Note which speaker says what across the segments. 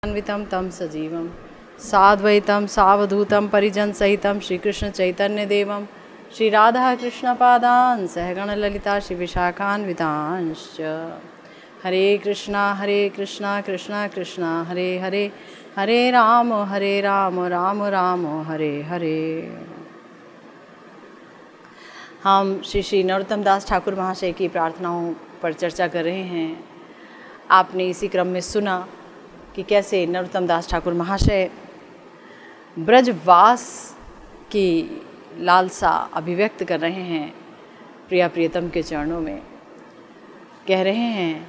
Speaker 1: अन्वितं तं सजीवं साद्वैतं सावधूतं परिजन सहितं श्रीकृष्ण चैतन्य देवं श्री राधा कृष्ण पादान् सहगण ललिता श्री विशाखान्वितांश्च। हरे कृष्णा कृष्णा कृष्णा हरे हरे, हरे राम राम राम हरे हरे। हम श्री नरोत्तम दास ठाकुर महाशय की प्रार्थनाओं पर चर्चा कर रहे हैं। आपने इसी क्रम में सुना कि कैसे नरोत्तम दास ठाकुर महाशय ब्रजवास की लालसा अभिव्यक्त कर रहे हैं प्रिया प्रियतम के चरणों में। कह रहे हैं,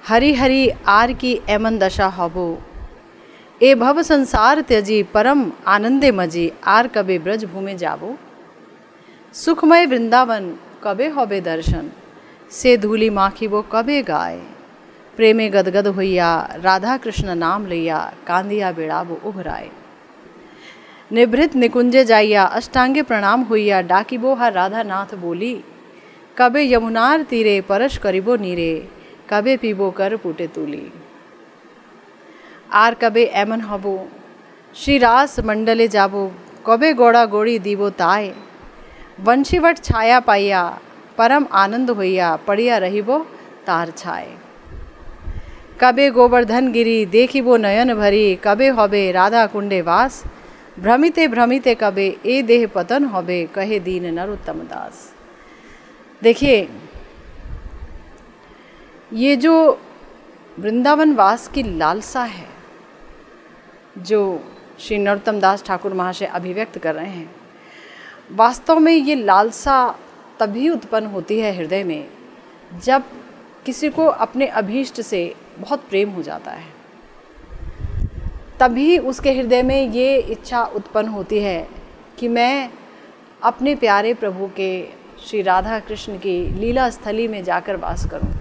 Speaker 1: हरि हरि आर की एमन दशा हबो, ए भव संसार त्यजी परम आनंदे मजी, आर कबे ब्रज भूमि जाबो। सुखमय वृंदावन कबे होबे दर्शन, से धूली माखी वो कबे गाए। प्रेमे गदगद होइया राधा कृष्ण नाम लैया, कांदिया बेड़ा वो उभराए। निभृत निकुंजे जाइया अष्टांगे प्रणाम होइया, डाकिबो हर राधा नाथ बोली। कबे यमुनार तीरे परश करिबो नीरे, कबे पीबो कर पुटे तूली। आर कबे एमन हबो, श्री रास मंडले जाबो, कबे गोड़ा गोड़ी दीबो ताए। वंशीवट छाया पाइया परम आनंद होइया, पड़िया रहिबो तार छाए। कबे गोवर्धन गिरी देखिबो नयन भरी, कबे होबे राधा कुंडे वास। भ्रमिते भ्रमिते कबे ए देह पतन होबे, कहे दीन नरोत्तम दास। देखिए, ये जो वृंदावन वास की लालसा है जो श्री नरोत्तम दास ठाकुर महाशय अभिव्यक्त कर रहे हैं, वास्तव में ये लालसा तभी उत्पन्न होती है हृदय में जब किसी को अपने अभीष्ट से बहुत प्रेम हो जाता है। तभी उसके हृदय में ये इच्छा उत्पन्न होती है कि मैं अपने प्यारे प्रभु के श्री राधा कृष्ण की लीला स्थली में जाकर वास करूं,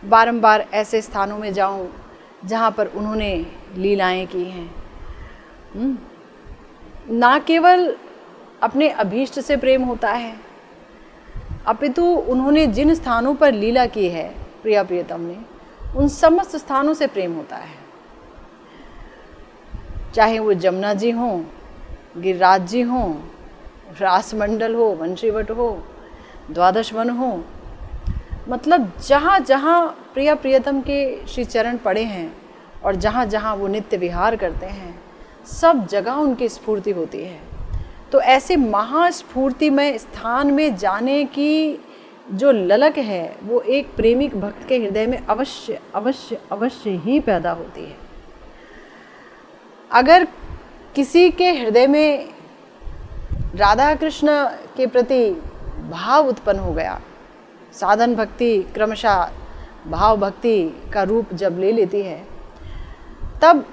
Speaker 1: बारंबार ऐसे स्थानों में जाऊं जहां पर उन्होंने लीलाएं की हैं। ना केवल अपने अभीष्ट से प्रेम होता है, अपितु उन्होंने जिन स्थानों पर लीला की है प्रिया प्रियतम ने, उन समस्त स्थानों से प्रेम होता है। चाहे वो जमुना जी हों, गिरिराज जी हों, रासमंडल हो, वंशीवट हो, द्वादश वन हो, मतलब जहाँ जहाँ प्रिया प्रियतम के श्री चरण पड़े हैं और जहाँ जहाँ वो नित्य विहार करते हैं, सब जगह उनकी स्फूर्ति होती है। तो ऐसे महास्फूर्तिमय स्थान में जाने की जो ललक है वो एक प्रेमिक भक्त के हृदय में अवश्य अवश्य अवश्य ही पैदा होती है। अगर किसी के हृदय में राधा कृष्ण के प्रति भाव उत्पन्न हो गया, साधन भक्ति क्रमशः भाव भक्ति का रूप जब ले लेती है, तब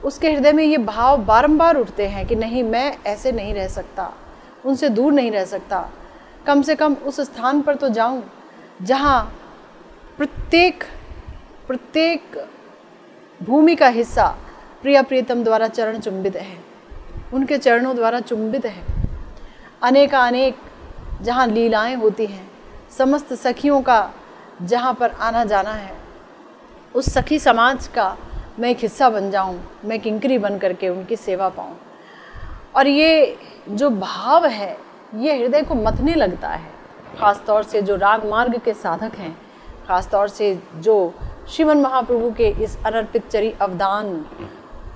Speaker 1: उसके हृदय में ये भाव बारंबार उठते हैं कि नहीं, मैं ऐसे नहीं रह सकता, उनसे दूर नहीं रह सकता, कम से कम उस स्थान पर तो जाऊं जहां प्रत्येक भूमि का हिस्सा प्रिया प्रियतम द्वारा चरण चुंबित है, उनके चरणों द्वारा चुंबित है। अनेक जहां लीलाएं होती हैं, समस्त सखियों का जहां पर आना जाना है, उस सखी समाज का मैं एक हिस्सा बन जाऊं, मैं किंकरी बन करके उनकी सेवा पाऊं। और ये जो भाव है ये हृदय को मथने लगता है। ख़ास तौर से जो राग मार्ग के साधक हैं, ख़ास तौर से जो श्रीमन महाप्रभु के इस अनर्पित चरी अवदान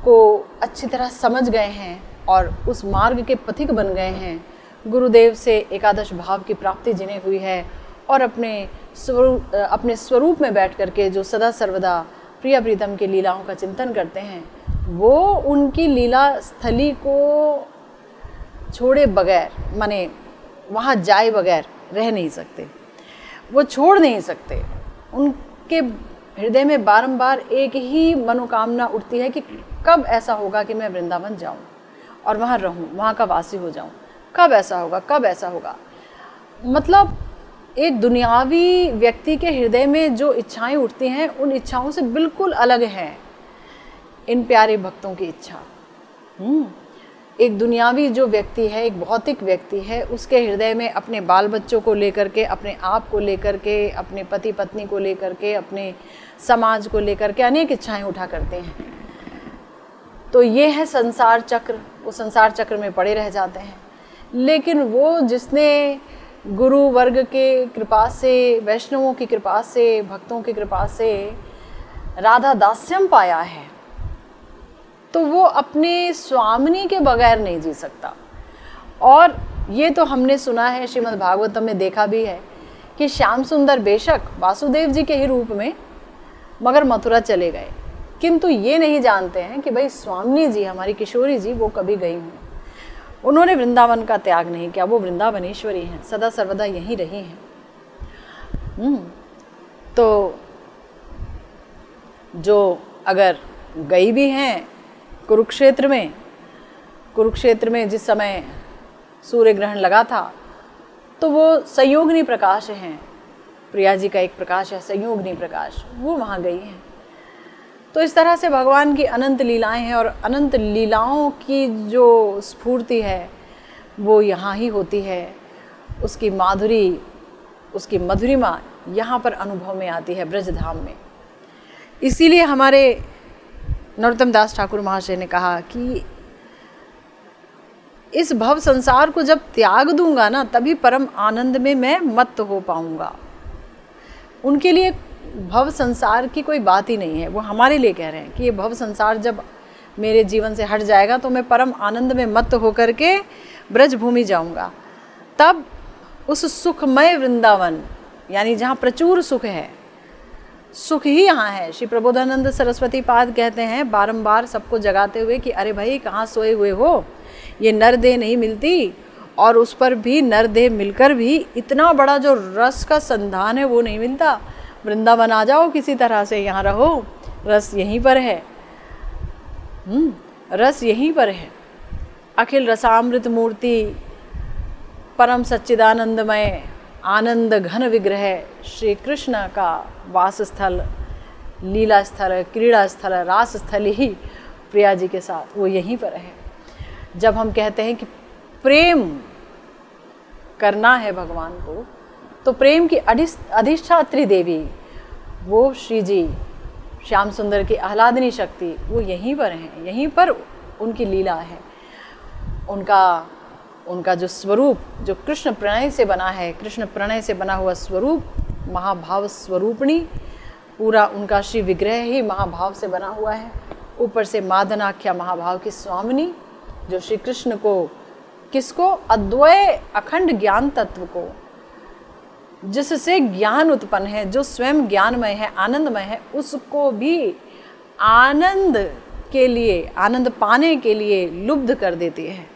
Speaker 1: को अच्छी तरह समझ गए हैं और उस मार्ग के पथिक बन गए हैं, गुरुदेव से एकादश भाव की प्राप्ति जिन्हें हुई है और अपने स्वरूप में बैठ करके जो सदा सर्वदा प्रिया प्रीतम की लीलाओं का चिंतन करते हैं, वो उनकी लीला स्थली को छोड़े बगैर, माने वहाँ जाए बगैर रह नहीं सकते, वो छोड़ नहीं सकते। उनके हृदय में बारंबार एक ही मनोकामना उठती है कि कब ऐसा होगा कि मैं वृंदावन जाऊँ और वहाँ रहूँ, वहाँ का वासी हो जाऊँ, कब ऐसा होगा, कब ऐसा होगा। मतलब एक दुनियावी व्यक्ति के हृदय में जो इच्छाएं उठती हैं, उन इच्छाओं से बिल्कुल अलग है इन प्यारे भक्तों की इच्छा। एक दुनियावी जो व्यक्ति है, एक भौतिक व्यक्ति है, उसके हृदय में अपने बाल बच्चों को लेकर के, अपने आप को लेकर के, अपने पति पत्नी को लेकर के, अपने समाज को लेकर के अनेक इच्छाएं उठा करते हैं। तो ये है संसार चक्र, वो संसार चक्र में पड़े रह जाते हैं। लेकिन वो जिसने गुरु वर्ग के कृपा से, वैष्णवों की कृपा से, भक्तों की कृपा से राधा दास्यम पाया है, तो वो अपने स्वामिनी के बगैर नहीं जी सकता। और ये तो हमने सुना है, श्रीमद् भागवतम में देखा भी है कि श्याम सुंदर बेशक वासुदेव जी के ही रूप में मगर मथुरा चले गए, किंतु ये नहीं जानते हैं कि भाई स्वामिनी जी, हमारी किशोरी जी, वो कभी गई हूँ। उन्होंने वृंदावन का त्याग नहीं किया, वो वृंदावनेश्वरी हैं, सदा सर्वदा यहीं रही हैं। तो जो अगर गई भी हैं कुरुक्षेत्र में जिस समय सूर्य ग्रहण लगा था, तो वो संयोगिनी प्रकाश हैं, प्रिया जी का एक प्रकाश है संयोगिनी प्रकाश, वो वहाँ गई हैं। तो इस तरह से भगवान की अनंत लीलाएं हैं, और अनंत लीलाओं की जो स्फूर्ति है वो यहाँ ही होती है। उसकी माधुरी, उसकी मधुरिमा यहाँ पर अनुभव में आती है ब्रजधाम में। इसीलिए हमारे नरोत्तम दास ठाकुर महाशय ने कहा कि इस भव संसार को जब त्याग दूंगा ना, तभी परम आनंद में मैं मत्त हो पाऊंगा। उनके लिए भव संसार की कोई बात ही नहीं है, वो हमारे लिए कह रहे हैं कि ये भव संसार जब मेरे जीवन से हट जाएगा तो मैं परम आनंद में मत्त होकर के ब्रज भूमि जाऊंगा। तब उस सुखमय वृंदावन, यानी जहाँ प्रचुर सुख है, सुख ही यहाँ है। श्री प्रबोधानंद सरस्वती पाद कहते हैं बारंबार सबको जगाते हुए कि अरे भाई कहाँ सोए हुए हो, ये नरदेह नहीं मिलती, और उस पर भी नरदेह मिलकर भी इतना बड़ा जो रस का संधान है वो नहीं मिलता। वृंदावन आ जाओ किसी तरह से, यहाँ रहो, रस यहीं पर है। रस यहीं पर है। अखिल रसामृत मूर्ति, परम सच्चिदानंदमय आनंद घन विग्रह श्री कृष्ण का वास स्थल, लीला स्थल, क्रीड़ा स्थल, रास स्थल ही प्रिया जी के साथ वो यहीं पर है। जब हम कहते हैं कि प्रेम करना है भगवान को, तो प्रेम की अधिष्ठात्री देवी वो श्री जी, श्याम सुंदर की आह्लादनी शक्ति, वो यहीं पर हैं, यहीं पर उनकी लीला है। उनका जो स्वरूप, जो कृष्ण प्रणय से बना है, कृष्ण प्रणय से बना हुआ स्वरूप, महाभाव स्वरूपिणी, पूरा उनका श्री विग्रह ही महाभाव से बना हुआ है। ऊपर से मादनाख्या महाभाव की स्वामिनी, जो श्री कृष्ण को, किसको, अद्वय अखंड ज्ञान तत्व को, जिससे ज्ञान उत्पन्न है, जो स्वयं ज्ञानमय है, आनंदमय है, उसको भी आनंद के लिए, आनंद पाने के लिए लुब्ध कर देती है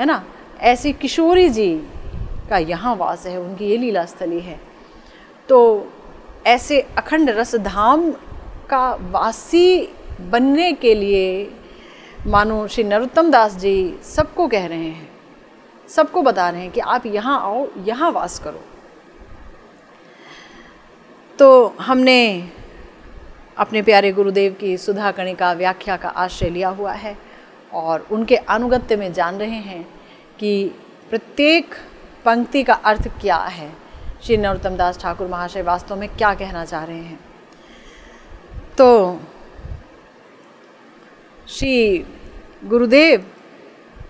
Speaker 1: ना। ऐसी किशोरी जी का यहाँ वास है, उनकी ये लीला स्थली है। तो ऐसे अखंड रसधाम का वासी बनने के लिए मानो श्री नरोत्तम दास जी सबको कह रहे हैं, सबको बता रहे हैं कि आप यहाँ आओ, यहाँ वास करो। तो हमने अपने प्यारे गुरुदेव की सुधा कणिका व्याख्या का आश्रय लिया हुआ है, और उनके अनुगत्य में जान रहे हैं कि प्रत्येक पंक्ति का अर्थ क्या है, श्री नरोत्तम दास ठाकुर महाशय वास्तव में क्या कहना चाह रहे हैं। तो श्री गुरुदेव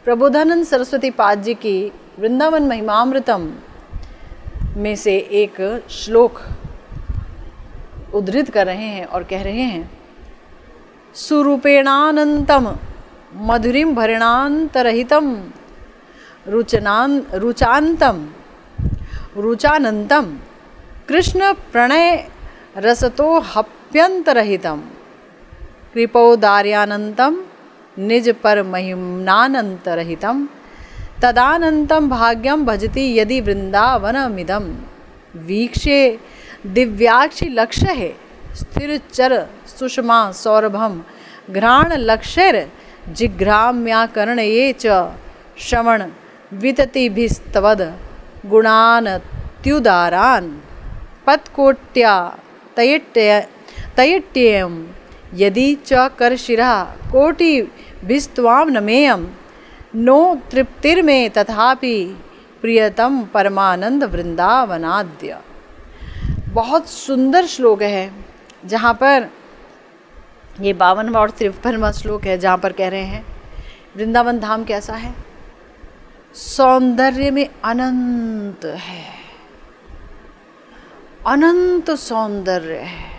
Speaker 1: प्रबोधानंद सरस्वती पाद जी की वृंदावन महिमामृतम में से एक श्लोक उद्धृत कर रहे हैं और कह रहे हैं, सुरूपेणानंतम मधुरिम भरणांतरहितम रुचानंतम कृष्ण प्रणय रसतो हप्यंतरहितम कृपोदार्यानंतम निज पर महिम्नानंतरहितम तदानंतम भाग्यम भजति यदि वृंदावनमिदम वीक्षे दिव्याक्षि लक्ष्य है स्थिर चर सुषमा सौरभम घ्राण लक्ष्यर जिघ्राम्याकर्ण ये च श्रवण विततिभिस्तवद गुणानत्युदारान् पत्कोट्या तयट्ययम् यदि च करशिरा कोटिभिस्त्वां नमेयं नो तृप्तिर्मे तथापि प्रियतम परमानंद वृंदावनाद्य। बहुत सुंदर श्लोक है, जहाँ पर ये 52वां और 53वां श्लोक है, जहाँ पर कह रहे हैं वृंदावन धाम कैसा है, सौंदर्य में अनंत है, अनंत सौंदर्य है।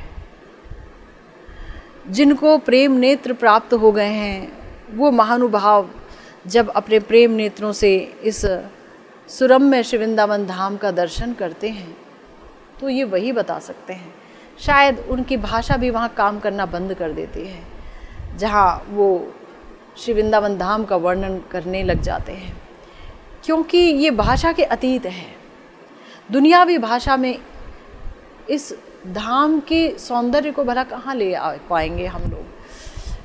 Speaker 1: जिनको प्रेम नेत्र प्राप्त हो गए हैं वो महानुभाव जब अपने प्रेम नेत्रों से इस सुरम्य श्री वृंदावन धाम का दर्शन करते हैं तो ये वही बता सकते हैं। शायद उनकी भाषा भी वहाँ काम करना बंद कर देती है जहाँ वो श्री वृंदावन धाम का वर्णन करने लग जाते हैं, क्योंकि ये भाषा के अतीत है। दुनियावी भाषा में इस धाम के सौंदर्य को भला कहाँ ले आ पाएंगे हम लोग,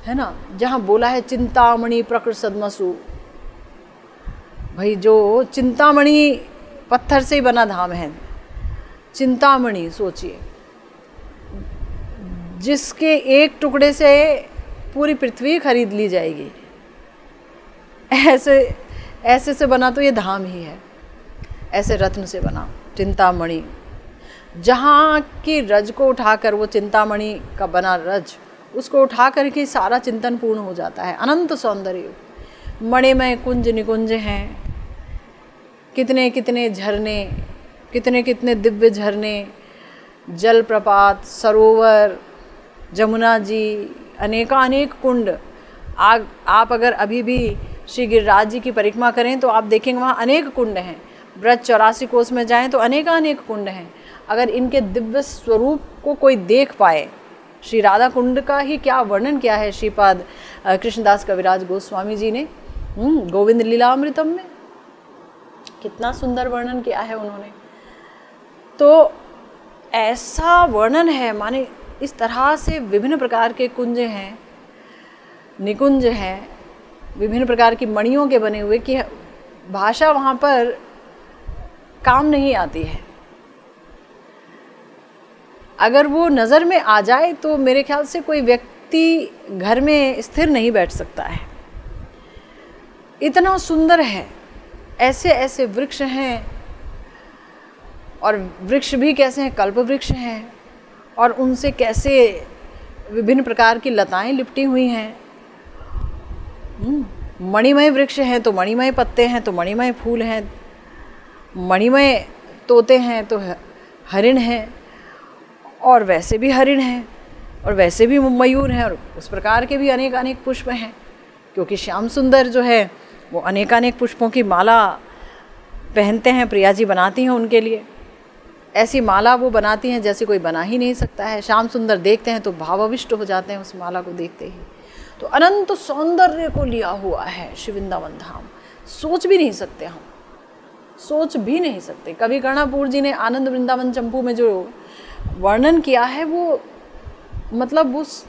Speaker 1: है ना। जहाँ बोला है चिंतामणि प्रकृत सदमसु, भाई जो चिंतामणि पत्थर से ही बना धाम है, चिंतामणि सोचिए, जिसके एक टुकड़े से पूरी पृथ्वी खरीद ली जाएगी, ऐसे से बना तो ये धाम ही है, ऐसे रत्न से बना चिंतामणि। जहाँ की रज को उठाकर, वो चिंतामणि का बना रज, उसको उठा करके सारा चिंतन पूर्ण हो जाता है। अनंत सौंदर्य, मणिमय कुंज निकुंज हैं, कितने कितने झरने, कितने कितने दिव्य झरने, जलप्रपात, सरोवर, जमुना जी, अनेकानेक कुंड। आप अगर अभी भी श्री गिरिराज जी की परिक्रमा करें तो आप देखेंगे वहाँ अनेक कुंड हैं। ब्रज 84 कोस में जाएं तो अनेकानेक कुंड हैं। अगर इनके दिव्य स्वरूप को कोई देख पाए, श्री राधा कुंड का ही क्या वर्णन किया है श्रीपाद कृष्णदास कविराज गोस्वामी जी ने गोविंद लीलामृतम में, कितना सुंदर वर्णन किया है उन्होंने। तो ऐसा वर्णन है, माने इस तरह से विभिन्न प्रकार के कुंज हैं, निकुंज हैं, विभिन्न प्रकार की मणियों के बने हुए, कि भाषा वहाँ पर काम नहीं आती है। अगर वो नज़र में आ जाए तो मेरे ख्याल से कोई व्यक्ति घर में स्थिर नहीं बैठ सकता है, इतना सुंदर है। ऐसे ऐसे वृक्ष हैं, और वृक्ष भी कैसे हैं, कल्प वृक्ष हैं, और उनसे कैसे विभिन्न प्रकार की लताएं लिपटी हुई हैं। मणिमय वृक्ष हैं तो मणिमय पत्ते हैं, तो मणिमय फूल हैं, मणिमय तोते हैं, तो हरिण हैं, और वैसे भी हरिण हैं, और वैसे भी मयूर हैं, और उस प्रकार के भी अनेक अनेक पुष्प हैं, क्योंकि श्याम सुंदर जो है वो अनेकानेक पुष्पों की माला पहनते हैं, प्रिया जी बनाती हैं उनके लिए। ऐसी माला वो बनाती हैं जैसे कोई बना ही नहीं सकता है। श्याम सुंदर देखते हैं तो भावाविष्ट हो जाते हैं उस माला को देखते ही। तो अनंत सौंदर्य को लिया हुआ है श्री वृंदावन धाम, सोच भी नहीं सकते, हम सोच भी नहीं सकते। कवि कर्णापुर जी ने आनंद वृंदावन चंपू में जो वर्णन किया है, वो मतलब उस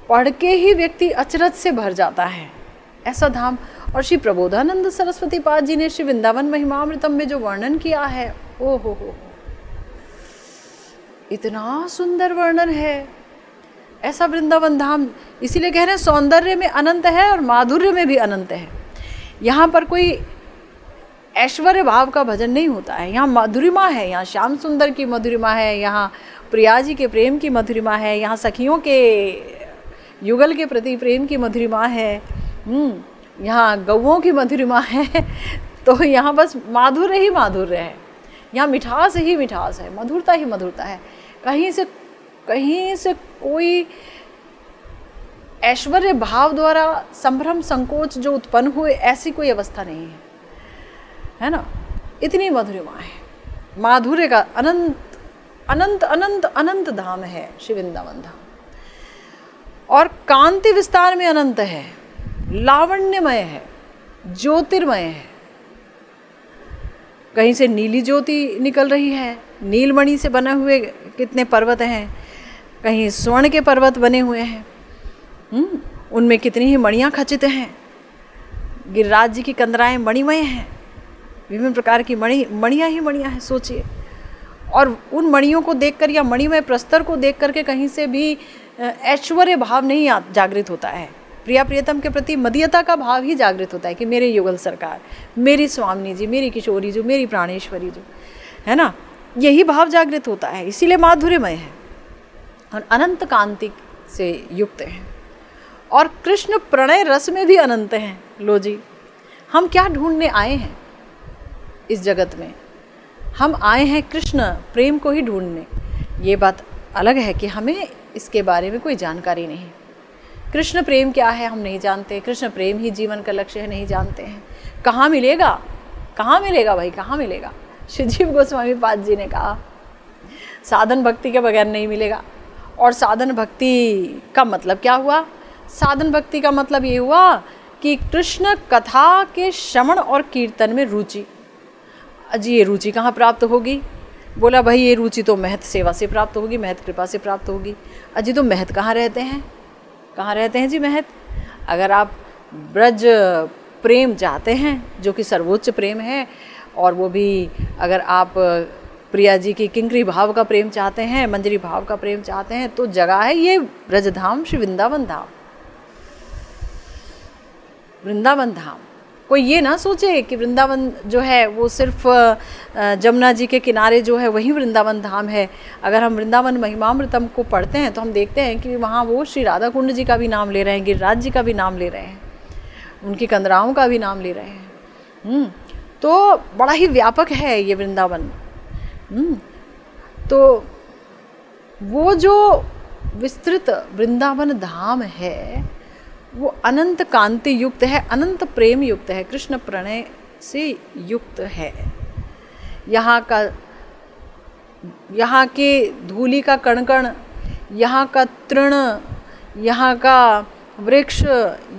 Speaker 1: पढ़ के ही व्यक्ति अचरज से भर जाता है, ऐसा धाम। और श्री प्रबोधानंद सरस्वती पाद जी ने श्री वृंदावन महिमामृतम में जो वर्णन किया है, ओ हो, इतना सुंदर वर्णन है ऐसा वृंदावन धाम। इसीलिए कह रहे हैं सौंदर्य में अनंत है और माधुर्य में भी अनंत है। यहाँ पर कोई ऐश्वर्य भाव का भजन नहीं होता है, यहाँ मधुरिमा है, यहाँ श्याम सुंदर की मधुरिमा है, यहाँ प्रिया जी के प्रेम की मधुरिमा है, यहाँ सखियों के युगल के प्रति प्रेम की मधुरिमा है, यहाँ गौओं की मधुरिमा है। तो यहाँ बस माधुर्य ही माधुर्य है, यहाँ मिठास ही मिठास है, मधुरता ही मधुरता है। कहीं से कोई ऐश्वर्य भाव द्वारा संभ्रम संकोच जो उत्पन्न हुए, ऐसी कोई अवस्था नहीं है ना। इतनी मधुरिमा है, माधुर्य का अनंत अनंत अनंत अनंत धाम है श्री वृंदावन धाम। और कांति विस्तार में अनंत है, लावण्यमय है, ज्योतिर्मय है। कहीं से नीली ज्योति निकल रही है, नीलमणि से बने हुए कितने पर्वत हैं, कहीं स्वर्ण के पर्वत बने हुए हैं, उनमें कितनी ही मणियाँ खचित हैं। गिरिराज जी की कंदराएं मणिमय हैं, विभिन्न प्रकार की मणियाँ ही मणियाँ हैं, सोचिए। और उन मणियों को देखकर या मणिमय प्रस्तर को देख करके कहीं से भी ऐश्वर्य भाव नहीं जागृत होता है, प्रिया प्रियतम के प्रति मदीयता का भाव ही जागृत होता है कि मेरे युगल सरकार, मेरी स्वामिनी जी, मेरी किशोरी जो, मेरी प्राणेश्वरी जो, है ना, यही भाव जागृत होता है। इसीलिए माधुर्यमय है और अनंत कांति से युक्त हैं और कृष्ण प्रणय रस में भी अनंत हैं। लो जी, हम क्या ढूंढने आए हैं इस जगत में? हम आए हैं कृष्ण प्रेम को ही ढूंढने। ये बात अलग है कि हमें इसके बारे में कोई जानकारी नहीं। कृष्ण प्रेम क्या है हम नहीं जानते, कृष्ण प्रेम ही जीवन का लक्ष्य है नहीं जानते हैं। कहाँ मिलेगा, कहाँ मिलेगा भाई, कहाँ मिलेगा? शिवजीव गोस्वामी पाद जी ने कहा साधन भक्ति के बगैर नहीं मिलेगा। और साधन भक्ति का मतलब क्या हुआ? साधन भक्ति का मतलब ये हुआ कि कृष्ण कथा के श्रवण और कीर्तन में रुचि। अजी ये रुचि कहाँ प्राप्त होगी? बोला भाई ये रुचि तो महत सेवा से प्राप्त होगी, महत कृपा से प्राप्त होगी। अजी तो महत कहाँ रहते हैं? कहाँ रहते हैं जी महत? अगर आप ब्रज प्रेम चाहते हैं जो कि सर्वोच्च प्रेम है, और वो भी अगर आप प्रिया जी की किंकरी भाव का प्रेम चाहते हैं, मंजरी भाव का प्रेम चाहते हैं, तो जगह है ये ब्रजधाम श्री वृंदावन धाम। वृंदावन धाम, कोई ये ना सोचे कि वृंदावन जो है वो सिर्फ जमुना जी के किनारे जो है वही वृंदावन धाम है। अगर हम वृंदावन महिमामृतम को पढ़ते हैं तो हम देखते हैं कि वहाँ वो श्री राधा कुंड जी का भी नाम ले रहे हैं, गिरिराज जी का भी नाम ले रहे हैं, उनकी कंदराओं का भी नाम ले रहे हैं। तो बड़ा ही व्यापक है ये वृंदावन। तो वो जो विस्तृत वृंदावन धाम है वो अनंत कांति युक्त है, अनंत प्रेम युक्त है, कृष्ण प्रणय से युक्त है। यहाँ के धूलि का कण-कण, यहाँ का तृण, यहाँ का वृक्ष,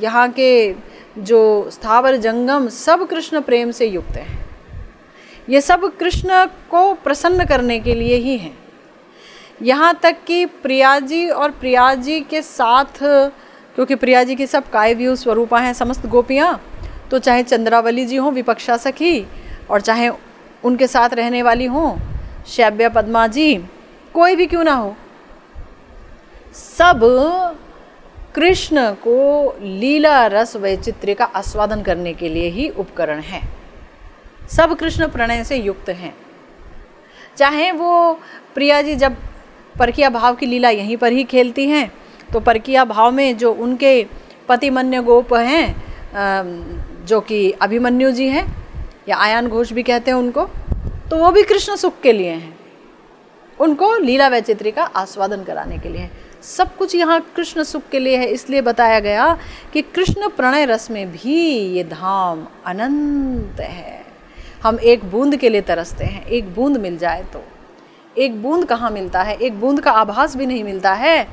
Speaker 1: यहाँ के जो स्थावर जंगम सब कृष्ण प्रेम से युक्त है। ये सब कृष्ण को प्रसन्न करने के लिए ही हैं। यहाँ तक कि प्रिया जी और प्रिया जी के साथ, क्योंकि प्रिया जी की सब कायव्यूह स्वरूपा हैं समस्त गोपियाँ, तो चाहे चंद्रावली जी हों विपक्षा सखी, और चाहे उनके साथ रहने वाली हों शैव्या पद्मा जी, कोई भी क्यों ना हो, सब कृष्ण को लीला रस वैचित्र्य का आस्वादन करने के लिए ही उपकरण हैं। सब कृष्ण प्रणय से युक्त हैं। चाहे वो प्रिया जी जब परकिया भाव की लीला यहीं पर ही खेलती हैं, तो परकिया भाव में जो उनके पतिमन्य गोप हैं जो कि अभिमन्यु जी हैं या आयान घोष भी कहते हैं उनको, तो वो भी कृष्ण सुख के लिए हैं, उनको लीला वैचित्र्य का आस्वादन कराने के लिए है। सब कुछ यहाँ कृष्ण सुख के लिए है। इसलिए बताया गया कि कृष्ण प्रणय रस में भी ये धाम अनंत है। हम एक बूंद के लिए तरसते हैं, एक बूंद मिल जाए तो। एक बूंद कहाँ मिलता है? एक बूंद का आभास भी नहीं मिलता है।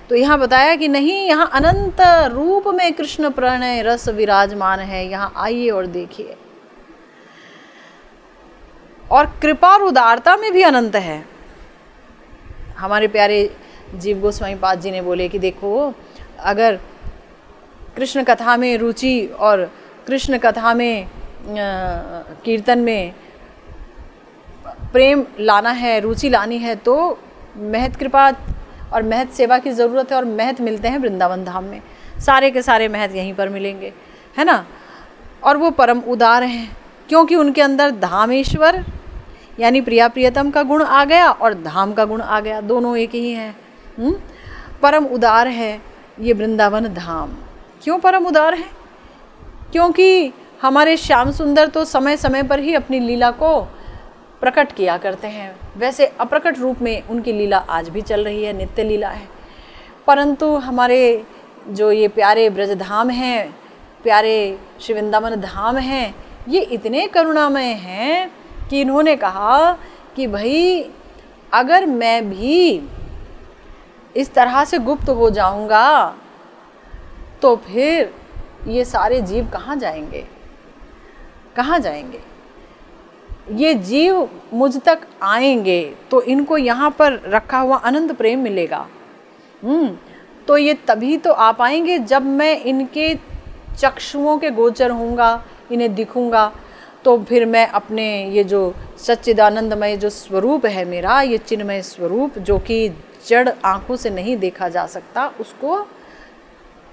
Speaker 1: तो यहाँ बताया कि नहीं, यहाँ अनंत रूप में कृष्ण प्रणय रस विराजमान है। यहाँ आइए और देखिए। और कृपा और उदारता में भी अनंत है। हमारे प्यारे जीव गोस्वामी पाद जी ने बोले कि देखो, अगर कृष्ण कथा में रुचि और कृष्ण कथा में कीर्तन में प्रेम लाना है, रुचि लानी है, तो महत कृपा और महत सेवा की ज़रूरत है। और महत मिलते हैं वृंदावन धाम में, सारे के सारे महत यहीं पर मिलेंगे, है ना। और वो परम उदार हैं, क्योंकि उनके अंदर धामेश्वर यानी प्रिया प्रियतम का गुण आ गया और धाम का गुण आ गया, दोनों एक ही हैं। परम उदार है ये वृंदावन धाम। क्यों परम उदार है? क्योंकि हमारे श्याम सुंदर तो समय समय पर ही अपनी लीला को प्रकट किया करते हैं। वैसे अप्रकट रूप में उनकी लीला आज भी चल रही है, नित्य लीला है। परंतु हमारे जो ये प्यारे ब्रजधाम हैं, प्यारे श्री वृंदावन धाम हैं, ये इतने करुणामय हैं कि इन्होंने कहा कि भाई अगर मैं भी इस तरह से गुप्त हो जाऊंगा तो फिर ये सारे जीव कहाँ जाएंगे, कहाँ जाएंगे? ये जीव मुझ तक आएंगे तो इनको यहाँ पर रखा हुआ अनंत प्रेम मिलेगा। तो ये तभी तो आ पाएंगे जब मैं इनके चक्षुओं के गोचर होऊंगा, इन्हें दिखूंगा। तो फिर मैं अपने ये जो सच्चिदानंदमय जो स्वरूप है मेरा, ये चिन्मय स्वरूप जो कि जड़ आँखों से नहीं देखा जा सकता, उसको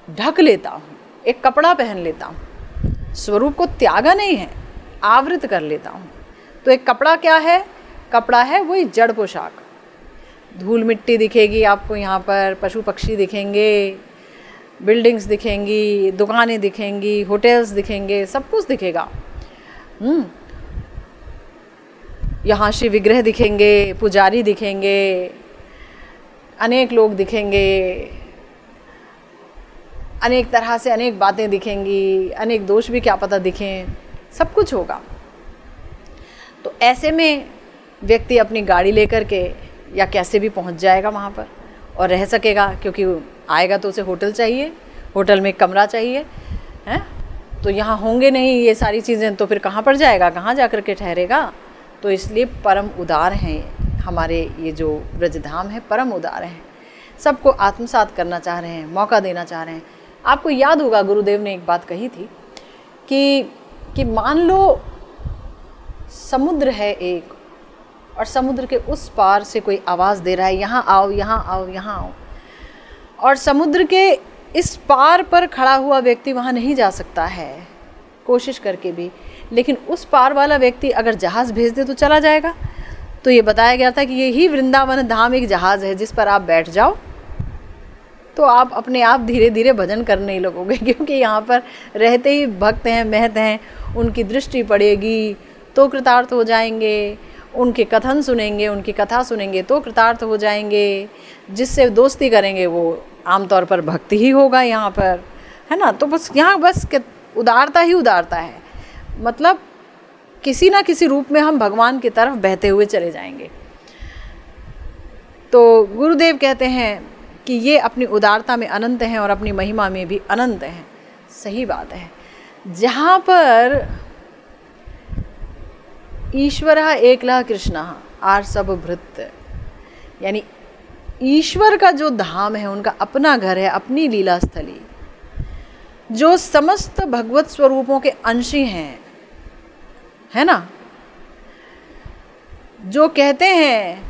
Speaker 1: ढक लेता हूँ, एक कपड़ा पहन लेता हूँ। स्वरूप को त्यागा नहीं है, आवृत कर लेता हूँ। तो एक कपड़ा क्या है? कपड़ा है वही जड़ पोशाक। धूल मिट्टी दिखेगी आपको, यहाँ पर पशु पक्षी दिखेंगे, बिल्डिंग्स दिखेंगी, दुकानें दिखेंगी, होटल्स दिखेंगे, सब कुछ दिखेगा। यहाँ शिव विग्रह दिखेंगे, पुजारी दिखेंगे, अनेक लोग दिखेंगे, अनेक तरह से अनेक बातें दिखेंगी, अनेक दोष भी क्या पता दिखें, सब कुछ होगा। तो ऐसे में व्यक्ति अपनी गाड़ी लेकर के या कैसे भी पहुंच जाएगा वहाँ पर और रह सकेगा, क्योंकि आएगा तो उसे होटल चाहिए, होटल में एक कमरा चाहिए, हैं? तो यहाँ होंगे नहीं ये सारी चीज़ें, तो फिर कहाँ पर जाएगा, कहाँ जा कर के ठहरेगा। तो इसलिए परम उदार हैं हमारे ये जो ब्रजधाम है, परम उदार हैं, सबको आत्मसात करना चाह रहे हैं, मौका देना चाह रहे हैं। आपको याद होगा गुरुदेव ने एक बात कही थी कि मान लो समुद्र है एक, और समुद्र के उस पार से कोई आवाज़ दे रहा है, यहाँ आओ, यहाँ आओ, यहाँ आओ, और समुद्र के इस पार पर खड़ा हुआ व्यक्ति वहाँ नहीं जा सकता है कोशिश करके भी, लेकिन उस पार वाला व्यक्ति अगर जहाज़ भेज दे तो चला जाएगा। तो ये बताया गया था कि यही वृंदावन धाम एक जहाज़ है जिस पर आप बैठ जाओ तो आप अपने आप धीरे धीरे भजन करने ही लगोगे, क्योंकि यहाँ पर रहते ही भक्त हैं, महत हैं, उनकी दृष्टि पड़ेगी तो कृतार्थ हो जाएंगे, उनके कथन सुनेंगे, उनकी कथा सुनेंगे तो कृतार्थ हो जाएंगे, जिससे दोस्ती करेंगे वो आमतौर पर भक्ति ही होगा यहाँ पर, है ना। तो बस यहाँ बस उदारता ही उदारता है, मतलब किसी ना किसी रूप में हम भगवान की तरफ बहते हुए चले जाएंगे। तो गुरुदेव कहते हैं कि ये अपनी उदारता में अनंत हैं और अपनी महिमा में भी अनंत हैं। सही बात है, जहाँ पर ईश्वरः एकलः कृष्णः आर सब भृत्य, यानी ईश्वर का जो धाम है, उनका अपना घर है, अपनी लीला स्थली, जो समस्त भगवत स्वरूपों के अंशी हैं, है ना, जो कहते हैं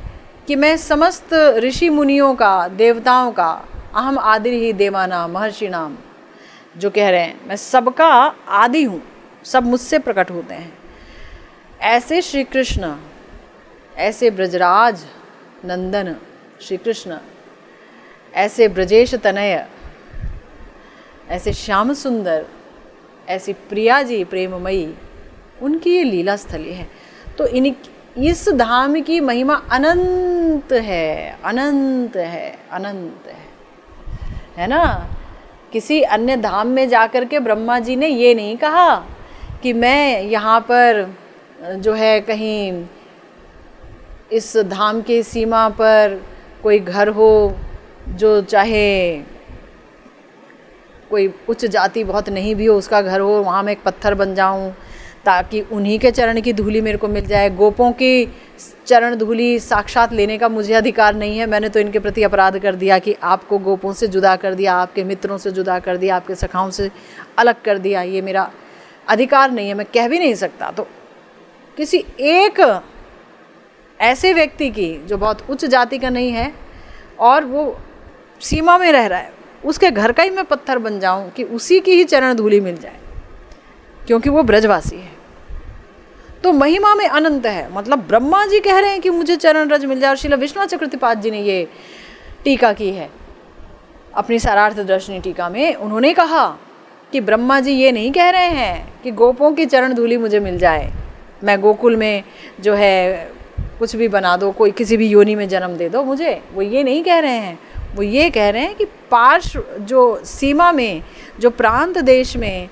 Speaker 1: कि मैं समस्त ऋषि मुनियों का, देवताओं का, अहम आदि ही देवानाम महर्षि नाम, जो कह रहे हैं मैं सबका आदि हूँ, सब मुझसे प्रकट होते हैं, ऐसे श्री कृष्ण, ऐसे ब्रजराज नंदन श्री कृष्ण, ऐसे ब्रजेश तनय, ऐसे श्याम सुंदर, ऐसी प्रिया जी प्रेममयी, उनकी ये लीला स्थली है। तो इस धाम की महिमा अनंत है, अनंत है, अनंत है ना। किसी अन्य धाम में जाकर के ब्रह्मा जी ने ये नहीं कहा कि मैं यहाँ पर जो है कहीं इस धाम के सीमा पर कोई घर हो जो चाहे कोई उच्च जाति बहुत नहीं भी हो उसका घर हो, वहाँ मैं एक पत्थर बन जाऊँ ताकि उन्हीं के चरण की धूली मेरे को मिल जाए। गोपों की चरण धूली साक्षात लेने का मुझे अधिकार नहीं है, मैंने तो इनके प्रति अपराध कर दिया कि आपको गोपों से जुदा कर दिया, आपके मित्रों से जुदा कर दिया, आपके सखाओं से अलग कर दिया, ये मेरा अधिकार नहीं है, मैं कह भी नहीं सकता। तो किसी एक ऐसे व्यक्ति की जो बहुत उच्च जाति का नहीं है और वो सीमा में रह रहा है, उसके घर का ही मैं पत्थर बन जाऊं कि उसी की ही चरण धूली मिल जाए, क्योंकि वो ब्रजवासी है। तो महिमा में अनंत है, मतलब ब्रह्मा जी कह रहे हैं कि मुझे चरण रज मिल जाए। और श्रील विश्वनाथ चक्रवर्तीपाद जी ने ये टीका की है अपनी सारार्थ दर्शनी टीका में, उन्होंने कहा कि ब्रह्मा जी ये नहीं कह रहे हैं कि गोपों की चरण धूली मुझे मिल जाए, मैं गोकुल में जो है कुछ भी बना दो, कोई किसी भी योनि में जन्म दे दो मुझे, वो ये नहीं कह रहे हैं। वो ये कह रहे हैं कि पार्श्व जो सीमा में, जो प्रांत देश में,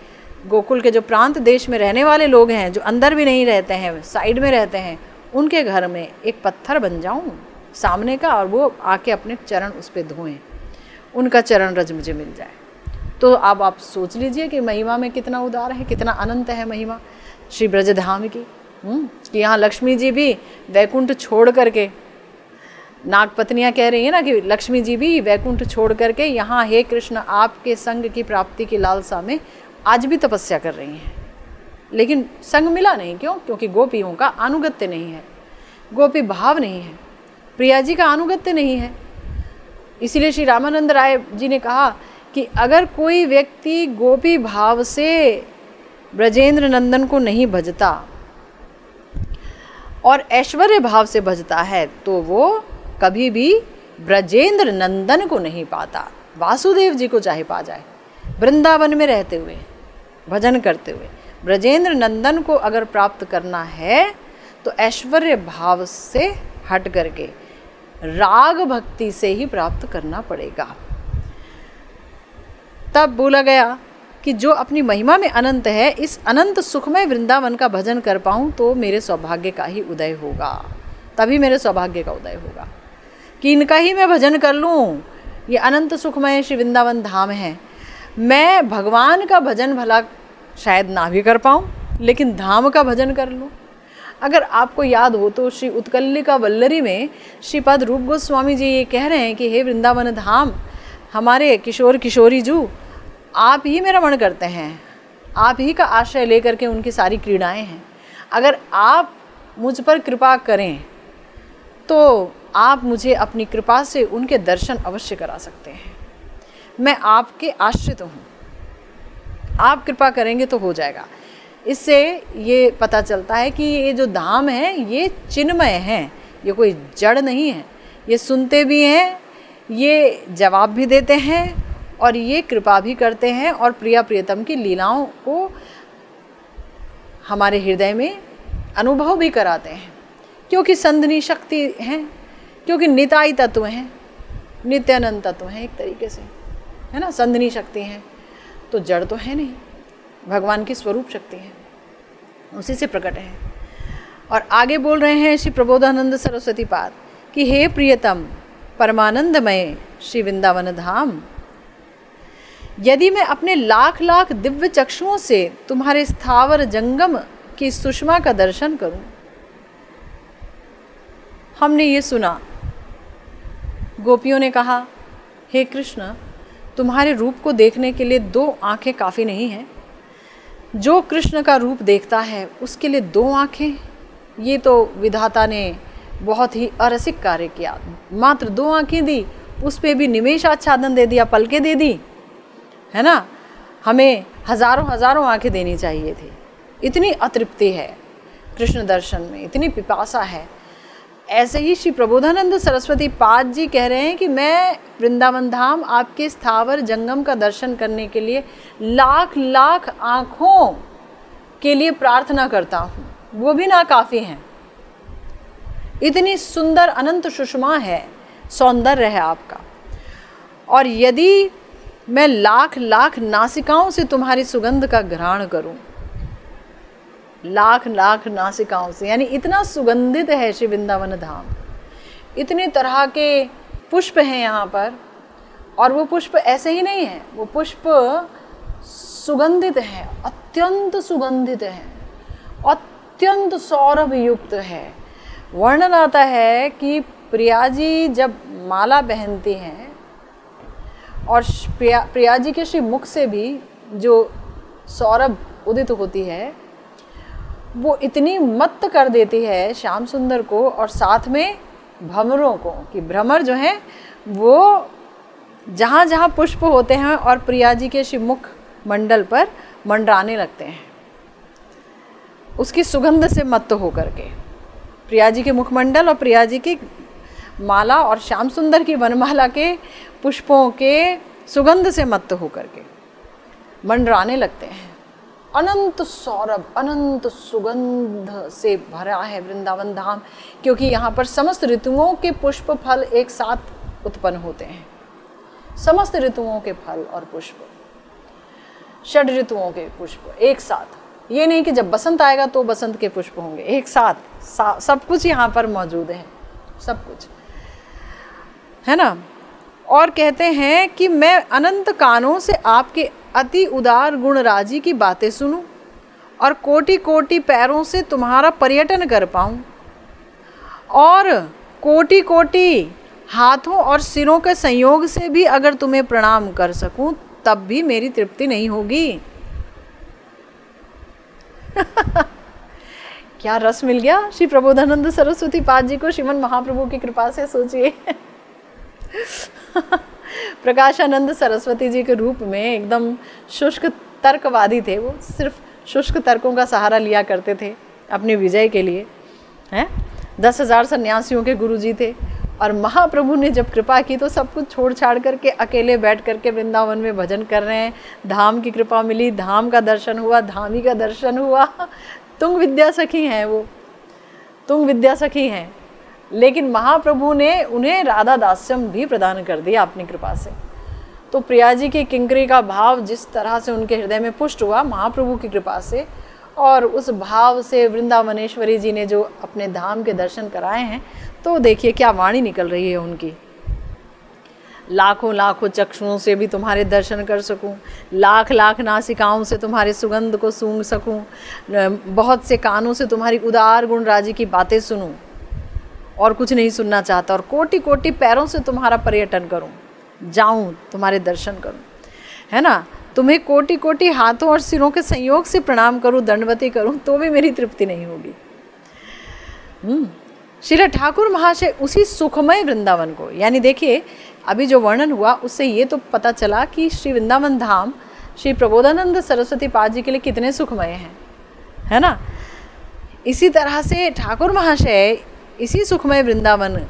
Speaker 1: गोकुल के जो प्रांत देश में रहने वाले लोग हैं, जो अंदर भी नहीं रहते हैं, साइड में रहते हैं, उनके घर में एक पत्थर बन जाऊं सामने का और वो आके अपने चरण उस पर धोएं, उनका चरण रज मुझे मिल जाए। तो अब आप सोच लीजिए कि महिमा में कितना उदार है, कितना अनंत है महिमा श्री ब्रजधाम की। कि यहाँ लक्ष्मी जी भी वैकुंठ छोड़ करके, नागपत्नियाँ कह रही हैं ना कि लक्ष्मी जी भी वैकुंठ छोड़ करके यहाँ हे कृष्ण आपके संग की प्राप्ति की लालसा में आज भी तपस्या कर रही हैं, लेकिन संग मिला नहीं। क्यों? क्योंकि गोपियों का अनुगत्य नहीं है, गोपी भाव नहीं है, प्रिया जी का अनुगत्य नहीं है। इसीलिए श्री रामानंद राय जी ने कहा कि अगर कोई व्यक्ति गोपी भाव से ब्रजेंद्र नंदन को नहीं भजता और ऐश्वर्य भाव से भजता है तो वो कभी भी ब्रजेंद्र नंदन को नहीं पाता। वासुदेव जी को चाहे पा जाए, वृंदावन में रहते हुए, भजन करते हुए, ब्रजेंद्र नंदन को अगर प्राप्त करना है तो ऐश्वर्य भाव से हट करके राग भक्ति से ही प्राप्त करना पड़ेगा। तब बोला गया कि जो अपनी महिमा में अनंत है, इस अनंत सुखमय वृंदावन का भजन कर पाऊँ तो मेरे सौभाग्य का ही उदय होगा, तभी मेरे सौभाग्य का उदय होगा कि इनका ही मैं भजन कर लूँ। ये अनंत सुखमय श्री वृंदावन धाम है। मैं भगवान का भजन भला शायद ना भी कर पाऊँ, लेकिन धाम का भजन कर लूँ। अगर आपको याद हो तो श्री उत्कलिका वल्लरी में श्रीपाद रूप गोस्वामी जी ये कह रहे हैं कि हे वृंदावन धाम, हमारे किशोर किशोरी जू, आप ही मेरा मन करते हैं, आप ही का आश्रय लेकर के उनकी सारी क्रीड़ाएं हैं। अगर आप मुझ पर कृपा करें तो आप मुझे अपनी कृपा से उनके दर्शन अवश्य करा सकते हैं। मैं आपके आश्रित हूँ, आप कृपा करेंगे तो हो जाएगा। इससे ये पता चलता है कि ये जो धाम है ये चिन्मय है, ये कोई जड़ नहीं है। ये सुनते भी हैं, ये जवाब भी देते हैं और ये कृपा भी करते हैं और प्रिया प्रियतम की लीलाओं को हमारे हृदय में अनुभव भी कराते हैं, क्योंकि संधनी शक्ति हैं, क्योंकि निताई तत्व हैं, नित्यानंद तत्व हैं एक तरीके से, है ना। संधनी शक्ति हैं तो जड़ तो है नहीं, भगवान की स्वरूप शक्ति है, उसी से प्रकट है। और आगे बोल रहे हैं श्री प्रबोधानंद सरस्वती पाद कि हे प्रियतम परमानंदमय श्री वृंदावन धाम, यदि मैं अपने लाख लाख दिव्य चक्षुओं से तुम्हारे स्थावर जंगम की सुषमा का दर्शन करूं। हमने ये सुना, गोपियों ने कहा हे कृष्ण, तुम्हारे रूप को देखने के लिए 2 आँखें काफ़ी नहीं हैं। जो कृष्ण का रूप देखता है उसके लिए 2 आँखें, ये तो विधाता ने बहुत ही अरसिक कार्य किया। मात्र 2 आँखें दी, उस पर भी निमेष आच्छादन दे दिया, पलकें दे दी, है ना। हमें हज़ारों हज़ारों आँखें देनी चाहिए थी। इतनी अतृप्ति है कृष्ण दर्शन में, इतनी पिपासा है। ऐसे ही श्री प्रबोधानंद सरस्वती पाद जी कह रहे हैं कि मैं वृंदावन धाम आपके स्थावर जंगम का दर्शन करने के लिए लाख लाख आँखों के लिए प्रार्थना करता हूँ, वो भी ना काफ़ी हैं। इतनी सुंदर अनंत सुषमा है, सौंदर्य है आपका। और यदि मैं लाख लाख नासिकाओं से तुम्हारी सुगंध का घ्राण करूं, लाख लाख नासिकाओं से, यानी इतना सुगंधित है श्री वृंदावन धाम। इतने तरह के पुष्प हैं यहाँ पर, और वो पुष्प ऐसे ही नहीं है, वो पुष्प सुगंधित हैं, अत्यंत सुगंधित हैं, अत्यंत सौरभ युक्त है। वर्णन आता है कि प्रिया जी जब माला पहनती हैं और प्रिया जी के श्री मुख से भी जो सौरभ उदित होती है वो इतनी मत्त कर देती है श्याम सुंदर को और साथ में भ्रमरों को, कि भ्रमर जो हैं वो जहाँ जहाँ पुष्प होते हैं और प्रिया जी के श्री मुख मंडल पर मंडराने लगते हैं उसकी सुगंध से मत्त होकर के। प्रिया जी के मुखमंडल और प्रिया जी की माला और श्याम सुंदर की वनमाला के पुष्पों के सुगंध से मत्त होकर के मंडराने लगते हैं। अनंत सौरभ, अनंत सुगंध से भरा है वृंदावन धाम, क्योंकि यहाँ पर समस्त ऋतुओं के पुष्प फल एक साथ उत्पन्न होते हैं। समस्त ऋतुओं के फल और पुष्प, 6 ऋतुओं के पुष्प एक साथ। ये नहीं कि जब बसंत आएगा तो बसंत के पुष्प होंगे, एक साथ सब कुछ यहाँ पर मौजूद है, सब कुछ, है ना। और कहते हैं कि मैं अनंत कानों से आपके अति उदार गुणराजी की बातें सुनूं और कोटि कोटि पैरों से तुम्हारा पर्यटन कर पाऊं और कोटि कोटि हाथों और सिरों के संयोग से भी अगर तुम्हें प्रणाम कर सकूं तब भी मेरी तृप्ति नहीं होगी। क्या रस मिल गया श्री प्रबोधानंद सरस्वती पाद जी को श्रीमन महाप्रभु की कृपा से, सोचिए। प्रकाशानंद सरस्वती जी के रूप में एकदम शुष्क तर्कवादी थे, वो सिर्फ शुष्क तर्कों का सहारा लिया करते थे अपनी विजय के लिए, हैं। 10,000 सन्यासियों के गुरु जी थे, और महाप्रभु ने जब कृपा की तो सब कुछ छोड़ छाड़ करके अकेले बैठ करके वृंदावन में भजन कर रहे हैं। धाम की कृपा मिली, धाम का दर्शन हुआ, धामी का दर्शन हुआ। तुंग विद्या सखी हैं वो, तुंग विद्या सखी हैं, लेकिन महाप्रभु ने उन्हें राधा दास्यम भी प्रदान कर दिया अपनी कृपा से। तो प्रिया जी की किंकरी का भाव जिस तरह से उनके हृदय में पुष्ट हुआ महाप्रभु की कृपा से, और उस भाव से वृंदावनेश्वरी जी ने जो अपने धाम के दर्शन कराए हैं, तो देखिए क्या वाणी निकल रही है उनकी। लाखों लाखों चक्षुओं से भी तुम्हारे दर्शन कर सकूं, लाख लाख नासिकाओं से तुम्हारे सुगंध को सूंघ सकूं, बहुत से कानों से तुम्हारी उदार गुण राजी की बातें सुनूं, और कुछ नहीं सुनना चाहता, और कोटि कोटि पैरों से तुम्हारा पर्यटन करूं, जाऊं तुम्हारे दर्शन करूं, है ना। तुम्हें कोटि कोटि हाथों और सिरों के संयोग से प्रणाम करूं, दंडवती करूं, तो भी मेरी तृप्ति नहीं होगी। श्री ठाकुर महाशय उसी सुखमय वृंदावन को, यानी देखिए अभी जो वर्णन हुआ उससे ये तो पता चला कि श्री वृंदावन धाम श्री प्रबोधानंद सरस्वती पाद जी के लिए कितने सुखमय हैं, है ना। इसी तरह से ठाकुर महाशय इसी सुखमय वृंदावन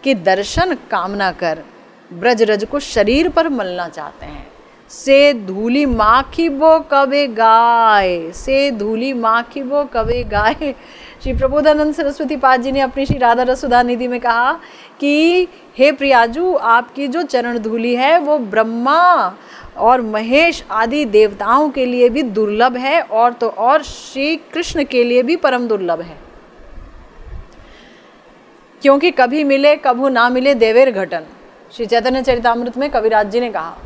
Speaker 1: के दर्शन कामना कर ब्रज रज को शरीर पर मलना चाहते हैं। से धूली माखी बो कबे गाय, से धूली माखी बो कबे गाय। श्री प्रबोधानंद सरस्वती पाद जी ने अपनी श्री राधा रसुधा निधि में कहा कि हे प्रियाजू, आपकी जो चरण धूली है वो ब्रह्मा और महेश आदि देवताओं के लिए भी दुर्लभ है, और तो और श्री कृष्ण के लिए भी परम दुर्लभ है, क्योंकि कभी मिले कभू ना मिले देवेर घटन। श्री चैतन्य चरितामृत में कविराज जी ने कहा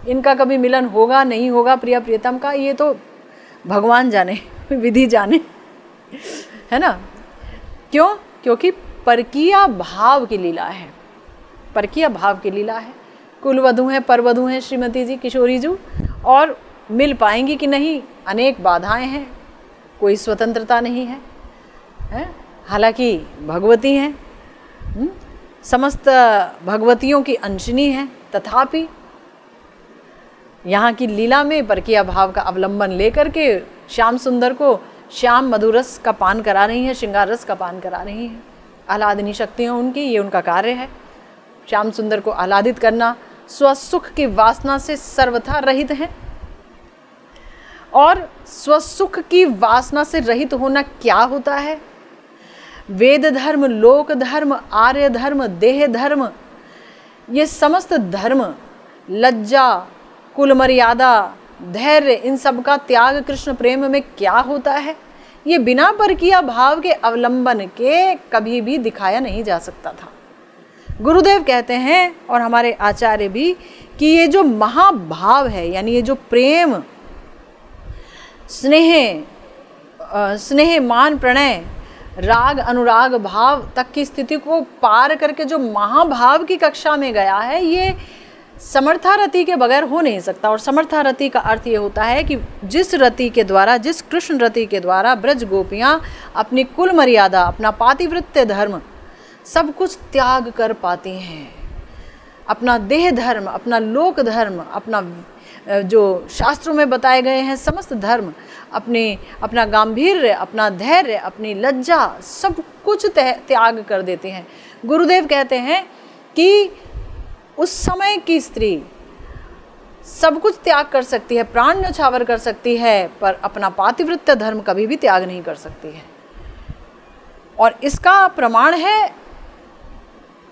Speaker 1: इनका कभी मिलन होगा नहीं होगा प्रिया प्रियतम का, ये तो भगवान जाने, विधि जाने, है ना। क्यों? क्योंकि परकीया भाव की लीला है, परकीया भाव की लीला है। कुलवधू हैं, परवधू हैं श्रीमती जी, किशोरी जी, और मिल पाएंगी कि नहीं, अनेक बाधाएं हैं, कोई स्वतंत्रता नहीं है, है? हालांकि भगवती हैं, समस्त भगवतियों की अंशनी है, तथापि यहाँ की लीला में परकीया भाव का अवलंबन लेकर के श्याम सुंदर को श्याम मधुरस का पान करा रही हैं, श्रृंगार रस का पान करा रही हैं। आह्लादनी शक्तियाँ उनकी, ये उनका कार्य है, श्याम सुंदर को आह्लादित करना। स्वसुख की वासना से सर्वथा रहित हैं, और स्वसुख की वासना से रहित होना क्या होता है? वेद धर्म, लोक धर्म, आर्य धर्म, देह धर्म, ये समस्त धर्म, लज्जा, कुल मर्यादा, धैर्य, इन सब का त्याग कृष्ण प्रेम में क्या होता है? ये बिना परकीया भाव के अवलंबन के कभी भी दिखाया नहीं जा सकता था। गुरुदेव कहते हैं और हमारे आचार्य भी कि ये जो महाभाव है, यानी ये जो प्रेम, स्नेह, मान, प्रणय, राग, अनुराग भाव तक की स्थिति को पार करके जो महाभाव की कक्षा में गया है, ये समर्थारति के बगैर हो नहीं सकता। और समर्थारति का अर्थ ये होता है कि जिस रति के द्वारा, जिस कृष्ण रति के द्वारा ब्रज गोपियाँ अपनी कुल मर्यादा, अपना पातिव्रत्य धर्म सब कुछ त्याग कर पाती हैं, अपना देह धर्म, अपना लोक धर्म, अपना जो शास्त्रों में बताए गए हैं समस्त धर्म, अपना गांधीर्य, अपना धैर्य, अपनी लज्जा, सब कुछ त्याग कर देते हैं। गुरुदेव कहते हैं कि उस समय की स्त्री सब कुछ त्याग कर सकती है, प्राण न्यौछावर कर सकती है, पर अपना पातिव्रत्य धर्म कभी भी त्याग नहीं कर सकती है। और इसका प्रमाण है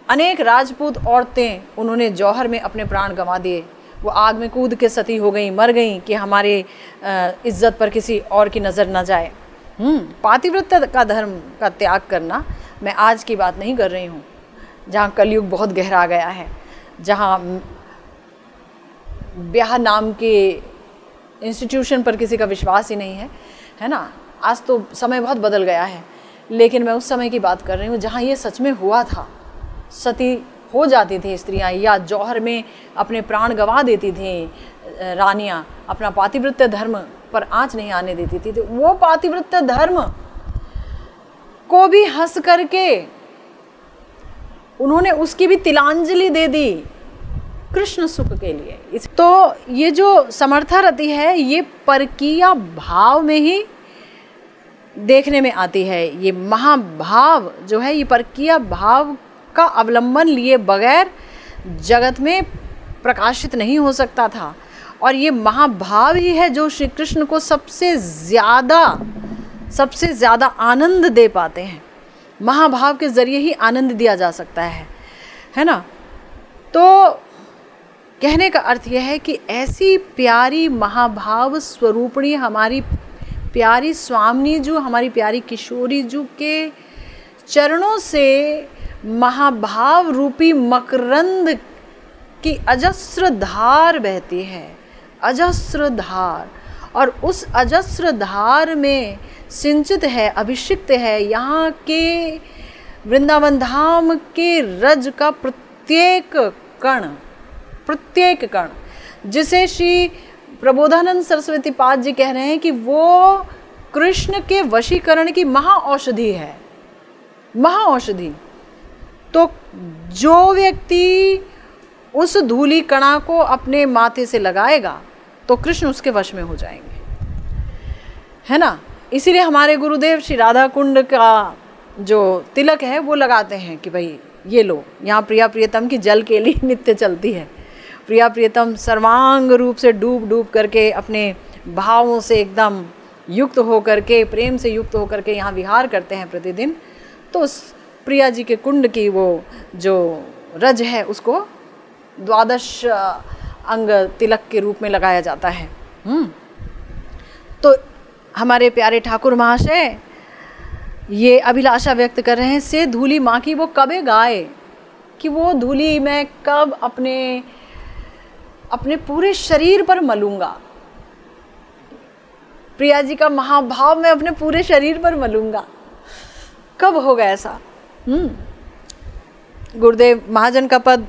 Speaker 1: अनेक राजपूत औरतें, उन्होंने जौहर में अपने प्राण गंवा दिए, वो आग में कूद के सती हो गई, मर गई कि हमारे इज्जत पर किसी और की नज़र न जाए। पातिव्रत्य का धर्म का त्याग करना मैं आज की बात नहीं कर रही हूँ, जहाँ कलयुग बहुत गहरा गया है, जहाँ ब्याह नाम के इंस्टीट्यूशन पर किसी का विश्वास ही नहीं है, है ना। आज तो समय बहुत बदल गया है, लेकिन मैं उस समय की बात कर रही हूँ जहाँ ये सच में हुआ था। सती हो जाती थी स्त्रियाँ, या जौहर में अपने प्राण गंवा देती थी रानियाँ, अपना पातिव्रत्य धर्म पर आँच नहीं आने देती थी। तो वो पातिव्रत्य धर्म को भी हंस करके उन्होंने उसकी भी तिलांजलि दे दी कृष्ण सुख के लिए। तो ये जो समर्था रति है, ये परकीया भाव में ही देखने में आती है। ये महाभाव जो है, ये परकीया भाव का अवलंबन लिए बगैर जगत में प्रकाशित नहीं हो सकता था। और ये महाभाव ही है जो श्री कृष्ण को सबसे ज़्यादा आनंद दे पाते हैं। महाभाव के ज़रिए ही आनंद दिया जा सकता है ना। तो कहने का अर्थ यह है कि ऐसी प्यारी महाभाव स्वरूपणी हमारी प्यारी स्वामिनी जी, हमारी प्यारी किशोरी जी के चरणों से महाभाव रूपी मकरंद की अजस्र धार बहती है, अजस्र धार। और उस अजस्र धार में सिंचित है, अभिषिक्त है यहाँ के वृंदावन धाम के रज का प्रत्येक कण, जिसे श्री प्रबोधानंद सरस्वती पाद जी कह रहे हैं कि वो कृष्ण के वशीकरण की महाऔषधि है, महाऔषधि। तो जो व्यक्ति उस धूली कणा को अपने माथे से लगाएगा तो कृष्ण उसके वश में हो जाएंगे, है ना। इसीलिए हमारे गुरुदेव श्री राधा कुंड का जो तिलक है वो लगाते हैं कि भाई ये लो, यहाँ प्रिया प्रियतम की जल के लिए नित्य चलती है। प्रिया प्रियतम सर्वांग रूप से डूब करके अपने भावों से एकदम युक्त हो करके, प्रेम से युक्त हो करके यहाँ विहार करते हैं प्रतिदिन। तो उस प्रिया जी के कुंड की वो जो रज है उसको द्वादश अंग तिलक के रूप में लगाया जाता है। तो हमारे प्यारे ठाकुर महाशय ये अभिलाषा व्यक्त कर रहे हैं, से धूली माँ की वो कबे गाए, कि वो धूली मैं कब अपने पूरे शरीर पर मलूंगा। प्रिया जी का महाभाव मैं अपने पूरे शरीर पर मलूंगा, कब होगा ऐसा। गुरुदेव महाजन का पद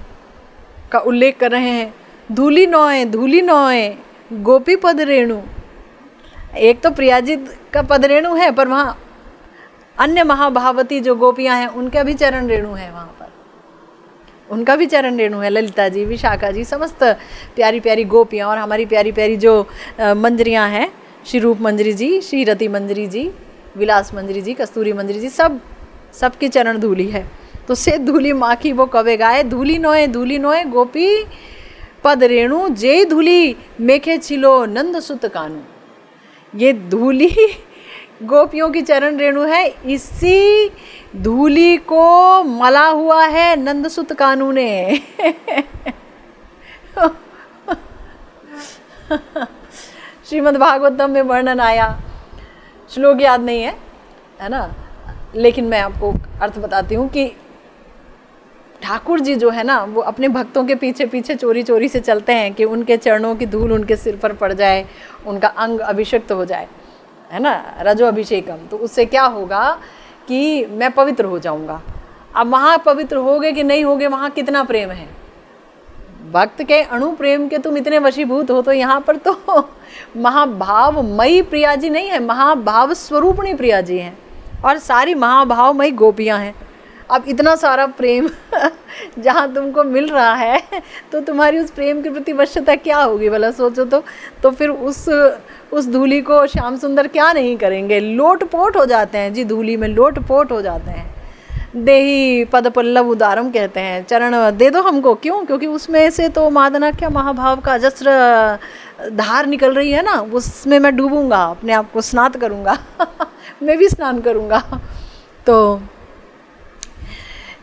Speaker 1: का उल्लेख कर रहे हैं, धूली नोए गोपी पद रेणु। एक तो प्रिया जी का पद रेणु है, पर वहाँ अन्य महाभावती जो गोपियाँ हैं उनका भी चरण रेणु है, वहाँ पर उनका भी चरण रेणु है। ललिता जी, विशाखा जी, समस्त प्यारी प्यारी गोपियाँ और हमारी प्यारी प्यारी जो मंजरियाँ हैं, श्री रूप मंजरी जी, श्री रति मंजरी जी, विलास मंजरी जी, कस्तूरी मंजरी जी, सबकी चरण धूली है। तो से धूली माँ की वो कवे गाए, धूली नोए गोपी पद रेणु, जे धूली मेखे छिलो नंद सुत कानू। ये धूली गोपियों की चरण रेणु है, इसी धूली को मला हुआ है नंदसुत कानू ने। श्रीमद् भागवतम में वर्णन आया, श्लोक याद नहीं है ना, लेकिन मैं आपको अर्थ बताती हूँ कि ठाकुर जी जो है ना वो अपने भक्तों के पीछे पीछे चोरी चोरी से चलते हैं कि उनके चरणों की धूल उनके सिर पर पड़ जाए, उनका अंग अभिषिक्त हो जाए, है ना, रजो अभिषेकम। तो उससे क्या होगा कि मैं पवित्र हो जाऊंगा। अब वहाँ पवित्र होगे कि नहीं होगे, वहाँ कितना प्रेम है, भक्त के अणु प्रेम के तुम इतने वशीभूत हो। तो यहाँ पर तो महाभावमयी प्रिया जी नहीं है, महाभाव स्वरूपणी प्रिया जी हैं और सारी महाभावमयी गोपियाँ हैं। अब इतना सारा प्रेम जहाँ तुमको मिल रहा है तो तुम्हारी उस प्रेम के प्रति वश्यता क्या होगी भला, सोचो तो फिर उस धूली को श्याम सुंदर क्या नहीं करेंगे, लोटपोट हो जाते हैं जी, धूली में लोटपोट हो जाते हैं। देही पद पल्लव उदारम कहते हैं, चरण दे दो हमको, क्यों? क्योंकि उसमें से तो मादनाख्या महाभाव का अजस्र धार निकल रही है ना, उसमें मैं डूबूंगा, अपने आप को स्नात करूँगा मैं भी स्नान करूँगा। तो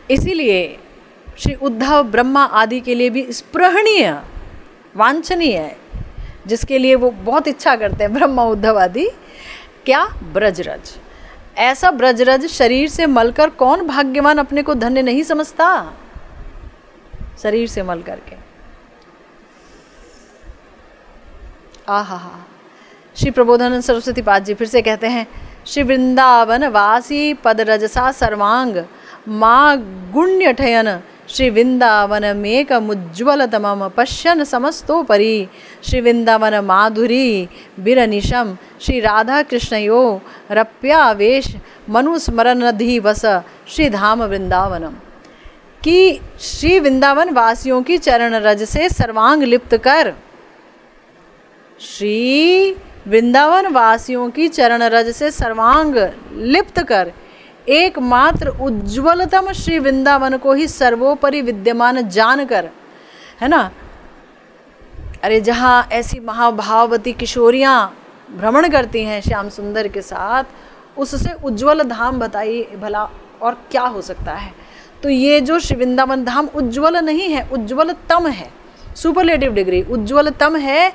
Speaker 1: इसीलिए श्री उद्धव ब्रह्मा आदि के लिए भी स्पृहणीय वांछनीय है, जिसके लिए वो बहुत इच्छा करते हैं, ब्रह्मा उद्धव आदि, क्या? ब्रजरज। ऐसा ब्रजरज शरीर से मलकर कौन भाग्यवान अपने को धन्य नहीं समझता, शरीर से मल करके। आहा, श्री प्रबोधानंद सरस्वती पाद जी फिर से कहते हैं, श्री वृंदावन वासी पद रजसा सर्वांग माँ गुण्यठयन श्री वृंदावन मेक मुज्ज्वल तमम पश्यन समस्तोपरि श्री वृंदावन माधुरी बिरनिशम श्री राधा कृष्णयो रप्यावेश मनुस्मरणधि वस श्री धाम वृंदावनम। कि श्री वृंदावन वासियों की चरण रज से सर्वांग लिप्त कर, श्री वृंदावन वासियों की चरण रज से सर्वांग लिप्त कर, एकमात्र उज्ज्वलतम श्री वृंदावन को ही सर्वोपरि विद्यमान जानकर, है ना, अरे जहाँ ऐसी महाभाववती किशोरियाँ भ्रमण करती हैं श्याम सुंदर के साथ, उससे उज्ज्वल धाम बताइए भला और क्या हो सकता है। तो ये जो श्री वृंदावन धाम उज्ज्वल नहीं है, उज्ज्वलतम है, सुपरलेटिव डिग्री उज्ज्वलतम है,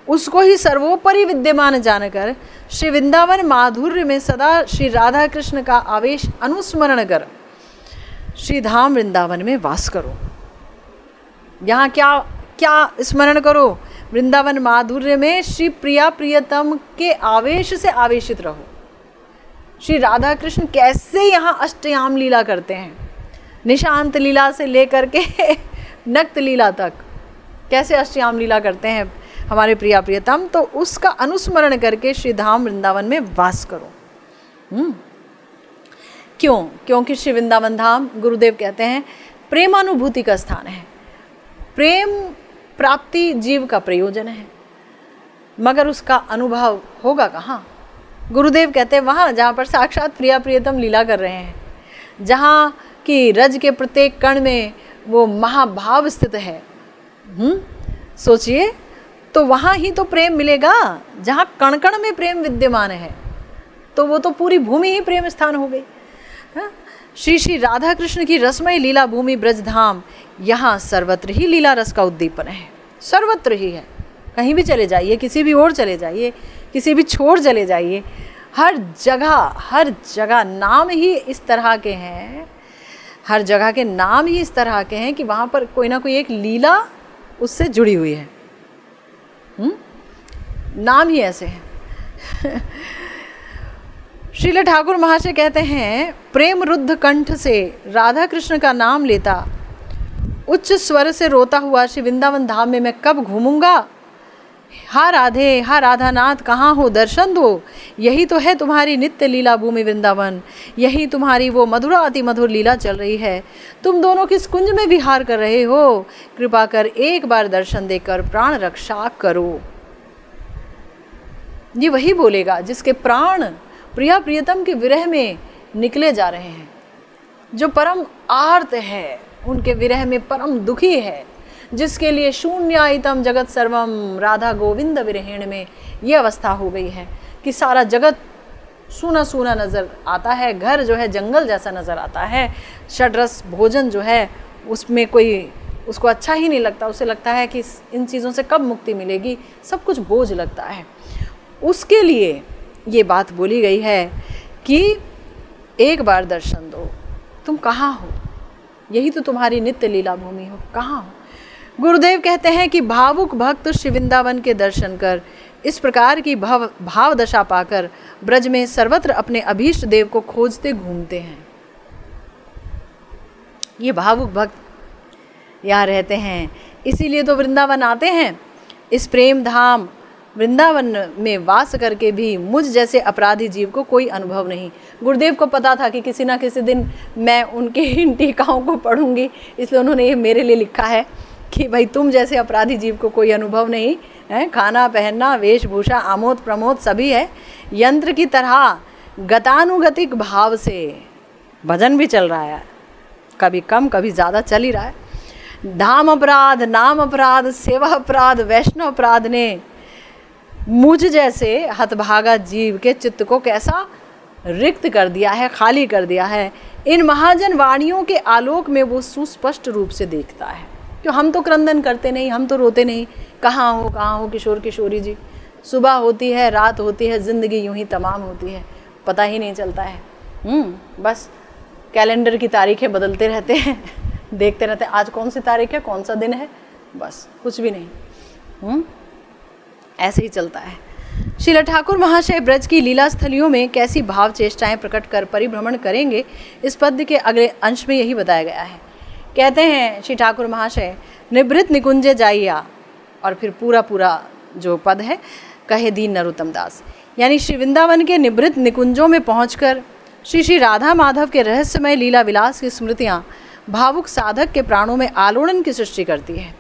Speaker 1: उसको ही सर्वोपरि विद्यमान जानकर श्री वृंदावन माधुर्य में सदा श्री राधा कृष्ण का आवेश अनुस्मरण कर श्री धाम वृंदावन में वास करो। यहाँ क्या क्या स्मरण करो? वृंदावन माधुर्य में श्री प्रिया प्रियतम के आवेश से आवेशित रहो। श्री राधा कृष्ण कैसे यहाँ अष्टयाम लीला करते हैं, निशांत लीला से लेकर के नक्त लीला तक कैसे अष्टयाम लीला करते हैं हमारे प्रिया प्रियतम, तो उसका अनुस्मरण करके श्री धाम वृंदावन में वास करो। क्यों? क्योंकि श्री वृंदावन धाम गुरुदेव कहते हैं प्रेमानुभूति का स्थान है, प्रेम प्राप्ति जीव का प्रयोजन है, मगर उसका अनुभव होगा कहाँ? गुरुदेव कहते हैं वहाँ जहाँ पर साक्षात प्रिया प्रियतम लीला कर रहे हैं, जहाँ की रज के प्रत्येक कण में वो महाभाव स्थित है। सोचिए, तो वहाँ ही तो प्रेम मिलेगा जहाँ कण कण में प्रेम विद्यमान है, तो वो तो पूरी भूमि ही प्रेम स्थान हो गई। श्री श्री राधा कृष्ण की रसमय लीला भूमि ब्रजधाम, यहाँ सर्वत्र ही लीला रस का उद्दीपन है, सर्वत्र ही है। कहीं भी चले जाइए, किसी भी ओर चले जाइए, किसी भी छोर चले जाइए, हर जगह नाम ही इस तरह के हैं, हर जगह के नाम ही इस तरह के हैं कि वहाँ पर कोई ना कोई एक लीला उससे जुड़ी हुई है। नाम ही ऐसे हैं। श्रील ठाकुर महाशय कहते हैं प्रेम रुद्ध कंठ से राधा कृष्ण का नाम लेता, उच्च स्वर से रोता हुआ श्री वृंदावन धाम में मैं कब घूमूंगा? हा राधे, हा राधानाथ कहाँ हो, दर्शन दो। यही तो है तुम्हारी नित्य लीला भूमि वृंदावन, यही तुम्हारी वो मधुर अति मधुर लीला चल रही है। तुम दोनों किस कुंज में विहार कर रहे हो? कृपा कर एक बार दर्शन देकर प्राण रक्षा करो। ये वही बोलेगा जिसके प्राण प्रिया प्रियतम के विरह में निकले जा रहे हैं, जो परम आर्त है, उनके विरह में परम दुखी है, जिसके लिए शून्यायतम जगत सर्वम राधा गोविंद विरहेण में ये अवस्था हो गई है कि सारा जगत सूना सूना नज़र आता है, घर जो है जंगल जैसा नज़र आता है, षड्रस भोजन जो है उसमें कोई उसको अच्छा ही नहीं लगता, उसे लगता है कि इन चीज़ों से कब मुक्ति मिलेगी, सब कुछ बोझ लगता है। उसके लिए ये बात बोली गई है कि एक बार दर्शन दो। तुम कहाँ हो? यही तो तुम्हारी नित्य लीला भूमि हो, कहाँ हो? गुरुदेव कहते हैं कि भावुक भक्त श्री वृंदावन के दर्शन कर इस प्रकार की भाव दशा पाकर ब्रज में सर्वत्र अपने अभीष्ट देव को खोजते घूमते हैं। ये भावुक भक्त यहाँ रहते हैं, इसीलिए तो वृंदावन आते हैं। इस प्रेम धाम वृंदावन में वास करके भी मुझ जैसे अपराधी जीव को कोई अनुभव नहीं। गुरुदेव को पता था कि किसी ना किसी दिन मैं उनके इन टीकाओं को पढ़ूंगी, इसलिए उन्होंने ये मेरे लिए लिखा है कि भाई तुम जैसे अपराधी जीव को कोई अनुभव नहीं है। खाना पहनना वेशभूषा आमोद प्रमोद सभी है, यंत्र की तरह गतानुगतिक भाव से भजन भी चल रहा है, कभी कम कभी ज़्यादा चल ही रहा है। धाम अपराध, नाम अपराध, सेवा अपराध, वैष्णव अपराध ने मुझ जैसे हतभागा जीव के चित्त को कैसा रिक्त कर दिया है, खाली कर दिया है। इन महाजन वाणियों के आलोक में वो सुस्पष्ट रूप से देखता है। क्यों? हम तो क्रंदन करते नहीं, हम तो रोते नहीं। कहाँ हो किशोर किशोरी जी? सुबह होती है, रात होती है, ज़िंदगी यूं ही तमाम होती है, पता ही नहीं चलता है। बस कैलेंडर की तारीखें बदलते रहते हैं, देखते रहते हैं आज कौन सी तारीख है, कौन सा दिन है, बस कुछ भी नहीं। ऐसे ही चलता है। श्रील ठाकुर महाशय ब्रज की लीला स्थलियों में कैसी भाव चेष्टाएं प्रकट कर परिभ्रमण करेंगे, इस पद्य के अगले अंश में यही बताया गया है। कहते हैं श्री ठाकुर महाशय, निभृत निकुंजे जाइया, और फिर पूरा जो पद है कहे दीन नरोत्तम दास, यानी श्री वृंदावन के निभृत निकुंजों में पहुंचकर श्री राधा माधव के रहस्यमय लीला विलास की स्मृतियाँ भावुक साधक के प्राणों में आलोड़न की सृष्टि करती है।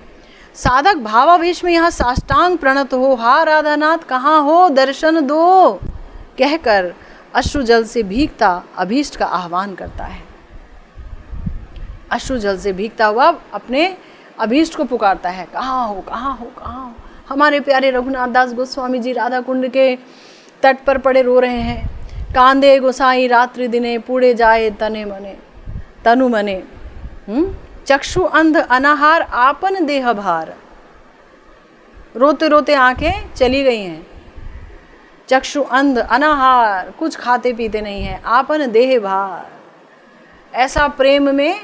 Speaker 1: साधक भावावेश में यहाँ साष्टांग प्रणत हो, हा राधानाथ कहाँ हो, दर्शन दो कहकर अश्रु जल से भीगता अभीष्ट का आह्वान करता है। अश्रु जल से भीगता हुआ अपने अभीष्ट को पुकारता है, कहाँ हो कहाँ हो कहाँ हो। हमारे प्यारे रघुनाथ दास गोस्वामी जी राधा कुंड के तट पर पड़े रो रहे हैं। कांदे गोसाई रात्रि दिने पूड़े जाए तने मने तनु मने। चक्षु अंध अनाहार आपन देह भार। रोते रोते आंखें चली गई हैं। चक्षु अंध अनाहार, कुछ खाते पीते नहीं हैं। आपन देह भार, ऐसा प्रेम में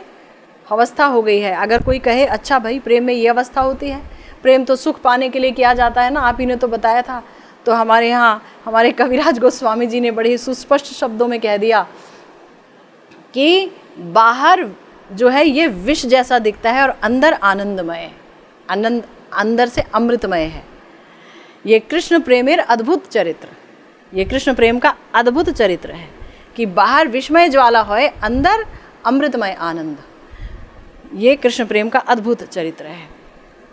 Speaker 1: अवस्था हो गई है। अगर कोई कहे अच्छा भाई प्रेम में ये अवस्था होती है, प्रेम तो सुख पाने के लिए किया जाता है ना, आप ही ने तो बताया था। तो हमारे यहाँ हमारे कविराज गोस्वामी जी ने बड़े ही सुस्पष्ट शब्दों में कह दिया कि बाहर जो है ये विष जैसा दिखता है और अंदर आनंदमय है, आनंद अंदर से अमृतमय है। ये कृष्ण प्रेमेर अद्भुत चरित्र, ये कृष्ण प्रेम का अद्भुत चरित्र है कि बाहर विषमय ज्वाला होए, अंदर अमृतमय आनंद। ये कृष्ण प्रेम का अद्भुत चरित्र है।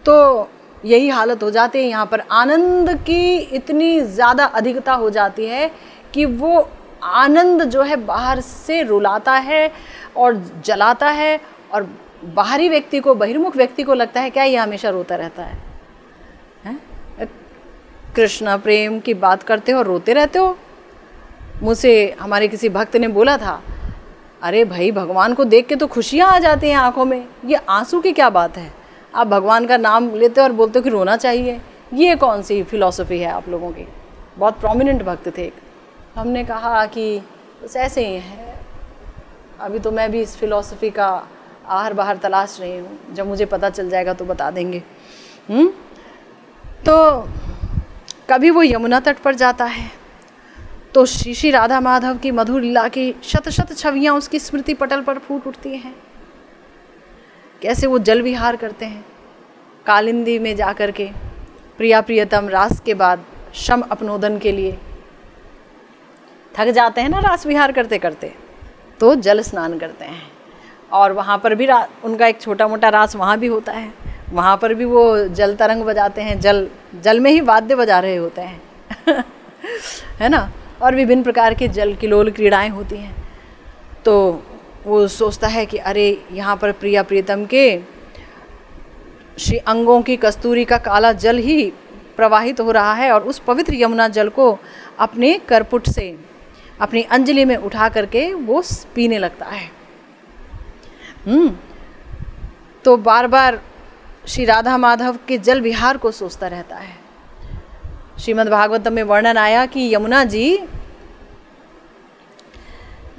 Speaker 1: तो यही हालत हो जाती है यहाँ पर। आनंद की इतनी ज़्यादा अधिकता हो जाती है कि वो आनंद जो है बाहर से रुलाता है और जलाता है, और बाहरी व्यक्ति को, बहिर्मुख व्यक्ति को लगता है क्या ये हमेशा रोता रहता है, हैं? कृष्ण प्रेम की बात करते हो, रोते रहते हो। मुझसे हमारे किसी भक्त ने बोला था, अरे भाई भगवान को देख के तो खुशियाँ आ जाती हैं आंखों में, ये आंसू की क्या बात है? आप भगवान का नाम लेते हो और बोलते हो कि रोना चाहिए, ये कौन सी फिलॉसफी है आप लोगों की? बहुत प्रोमिनेंट भक्त थे। हमने कहा कि बस ऐसे ही है, अभी तो मैं भी इस फिलॉसफी का आहर बाहर तलाश रही हूँ, जब मुझे पता चल जाएगा तो बता देंगे। तो कभी वो यमुना तट पर जाता है तो श्री श्री राधा माधव की मधुर लीला की शत शत छवियाँ उसकी स्मृति पटल पर फूट उठती हैं। कैसे वो जल विहार करते हैं कालिंदी में जा कर के, प्रिया प्रियतम रास के बाद शम अपनोदन के लिए थक जाते हैं ना रास विहार करते करते, तो जल स्नान करते हैं। और वहाँ पर भी उनका एक छोटा मोटा रास वहाँ भी होता है, वहाँ पर भी वो जल तरंग बजाते हैं, जल में ही वाद्य बजा रहे होते हैं है ना। और विभिन्न प्रकार के जल किलोल क्रीड़ाएं होती हैं। तो वो सोचता है कि अरे यहाँ पर प्रिया प्रियतम के श्री अंगों की कस्तूरी का काला जल ही प्रवाहित हो रहा है, और उस पवित्र यमुना जल को अपने करपुट से अपनी अंजलि में उठा करके वो पीने लगता है। तो बार बार श्री राधा माधव के जल विहार को सोचता रहता है। श्रीमद् भागवतम में वर्णन आया कि यमुना जी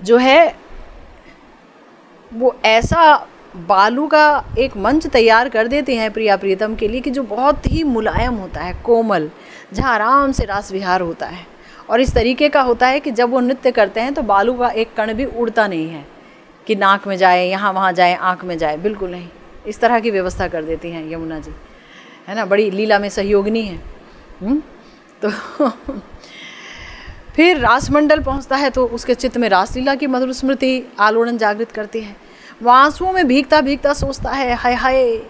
Speaker 1: जो है वो ऐसा बालू का एक मंच तैयार कर देते हैं प्रिया प्रीतम के लिए कि जो बहुत ही मुलायम होता है, कोमल, जहाँ आराम से रास विहार होता है। और इस तरीके का होता है कि जब वो नृत्य करते हैं तो बालू का एक कण भी उड़ता नहीं है कि नाक में जाए, यहाँ वहाँ जाए, आँख में जाए, बिल्कुल नहीं। इस तरह की व्यवस्था कर देती हैं यमुना जी, है ना। बड़ी लीला में सहयोगिनी है। तो फिर रासमंडल पहुँचता है तो उसके चित्त में रासलीला की मधुर स्मृति आलोड़न जागृत करती है। वो आंसुओं में भीगता भीगता सोचता है, हाय हाय,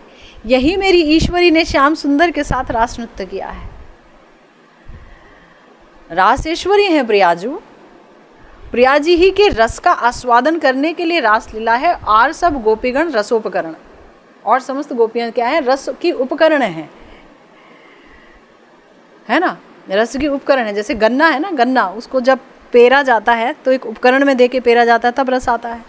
Speaker 1: यही मेरी ईश्वरी ने श्याम सुंदर के साथ रास नृत्य किया है। रासेश्वरी हैं प्रियाजू, प्रियाजी ही के रस का आस्वादन करने के लिए रासलीला है। और सब गोपीगण रसोपकरण, और समस्त गोपियां क्या है? रस की उपकरण है ना। रस की उपकरण है। जैसे गन्ना है ना, गन्ना उसको जब पेरा जाता है तो एक उपकरण में देके पेरा जाता है, तब रस आता है,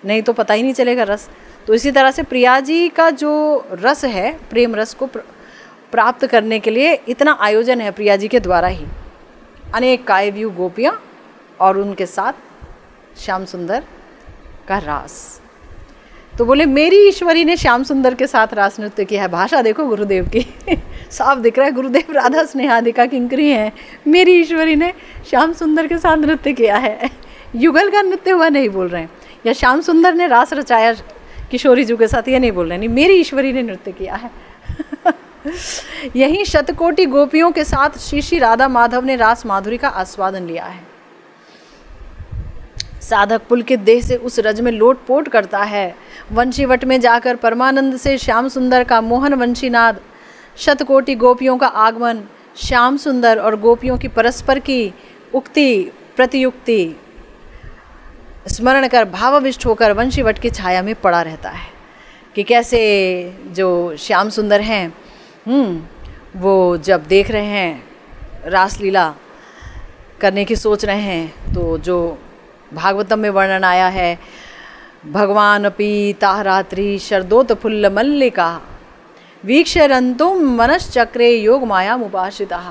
Speaker 1: नहीं तो पता ही नहीं चलेगा रस। तो इसी तरह से प्रिया जी का जो रस है, प्रेम रस को प्राप्त करने के लिए इतना आयोजन है प्रिया जी के द्वारा ही। अनेक कायव्यू गोपियाँ और उनके साथ श्याम सुंदर का रास। तो बोले मेरी ईश्वरी ने श्याम सुंदर के साथ रास नृत्य किया है। भाषा देखो गुरुदेव की साफ दिख रहा है, गुरुदेव राधा स्नेहादिका किंकरी हैं, मेरी ईश्वरी ने श्याम सुंदर के साथ नृत्य किया है। युगल का नृत्य हुआ नहीं बोल रहे हैं, या श्याम सुंदर ने रास रचाया किशोरी जी के साथ, ये नहीं बोल रहे हैं, नहीं, मेरी ईश्वरी ने नृत्य किया है। यही शतकोटि गोपियों के साथ श्री श्री राधा माधव ने रास माधुरी का आस्वादन लिया है। साधक पुलकित देह से उस रज में लोटपोट करता है। वंशीवट में जाकर परमानंद से श्याम सुंदर का मोहन वंशीनाद, शतकोटि गोपियों का आगमन, श्याम सुंदर और गोपियों की परस्पर की उक्ति प्रतियुक्ति, स्मरण कर भावाविष्ट होकर वंशीवट की छाया में पड़ा रहता है कि कैसे जो श्याम सुंदर हैं वो जब देख रहे हैं रासलीला करने की सोच रहे हैं, तो जो भागवतम में वर्णन आया है, भगवान अपि ताह रात्रि शरदोत फुल्ल मल्लिका वीक्षरन्तुम मनश्चक्रे योग माया मुपाश्रिताः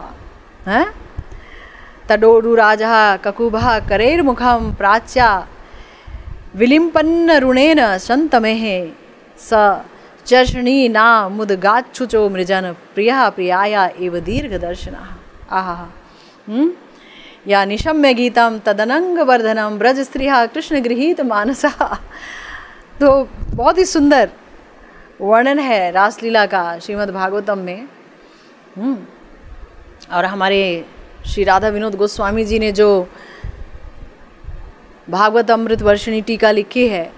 Speaker 1: हैं तडोरुराजः ककुभः करैर्मुखं प्राच्या विलिम्पन्न ऋणेन सन्तमेः स चर्षणी ना मुदगाच्छुचो मृजन प्रियः प्रियाया एव दीर्घदर्शनः आहा या निशम्य गीतम तदनंग वर्धनम ब्रज स्त्रिया कृष्ण गृहीत मानसा। तो बहुत ही सुंदर वर्णन है रासलीला का श्रीमद् भागवतम में। और हमारे श्री राधा विनोद गोस्वामी जी ने जो भागवत अमृत वर्षिणी टीका लिखी है,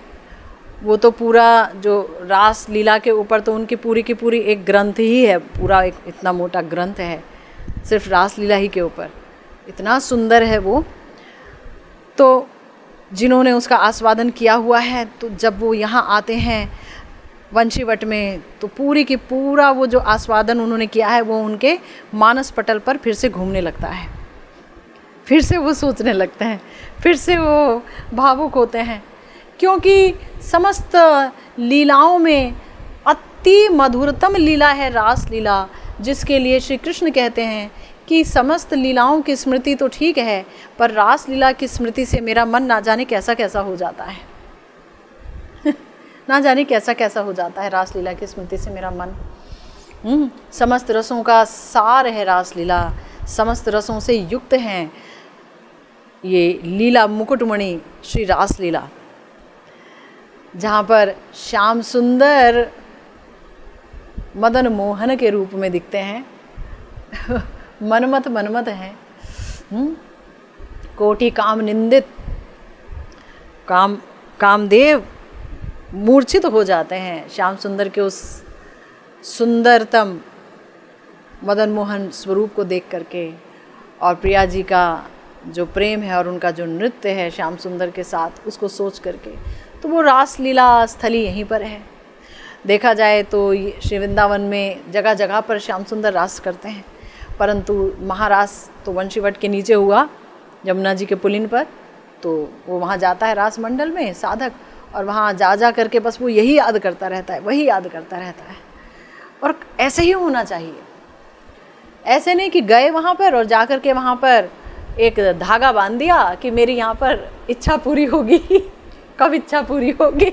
Speaker 1: वो तो पूरा जो रास लीला के ऊपर तो उनकी पूरी की पूरी एक ग्रंथ ही है, पूरा एक इतना मोटा ग्रंथ है सिर्फ रास लीला ही के ऊपर, इतना सुंदर है वो। तो जिन्होंने उसका आस्वादन किया हुआ है, तो जब वो यहाँ आते हैं वंशीवट में, तो पूरी की पूरा वो जो आस्वादन उन्होंने किया है वो उनके मानस पटल पर फिर से घूमने लगता है, फिर से वो सोचने लगते हैं, फिर से वो भावुक होते हैं, क्योंकि समस्त लीलाओं में अति मधुरतम लीला है रास लीला, जिसके लिए श्री कृष्ण कहते हैं कि समस्त लीलाओं की स्मृति तो ठीक है, पर रास लीला की स्मृति से मेरा मन ना जाने कैसा कैसा हो जाता है ना जाने कैसा कैसा हो जाता है रास लीला की स्मृति से मेरा मन। समस्त रसों का सार है रास लीला, समस्त रसों से युक्त हैं ये लीला मुकुटमणि श्री रास लीला, जहाँ पर श्याम सुंदर मदन मोहन के रूप में दिखते हैं मनमत मनमत हैं, कोटि काम निंदित कामदेव मूर्छित हो जाते हैं श्याम सुंदर के उस सुंदरतम मदन मोहन स्वरूप को देख करके, और प्रिया जी का जो प्रेम है और उनका जो नृत्य है श्याम सुंदर के साथ, उसको सोच करके। तो वो रास लीला स्थली यहीं पर है। देखा जाए तो श्री वृंदावन में जगह जगह पर श्याम सुंदर रास करते हैं, परंतु महारास तो वंशीवट के नीचे हुआ यमुना जी के पुलिन पर, तो वो वहाँ जाता है रास मंडल में साधक, और वहाँ जा करके बस वो यही याद करता रहता है, वही याद करता रहता है। और ऐसे ही होना चाहिए, ऐसे नहीं कि गए वहाँ पर और जा कर के वहाँ पर एक धागा बांध दिया कि मेरी यहाँ पर इच्छा पूरी होगी कब इच्छा पूरी होगी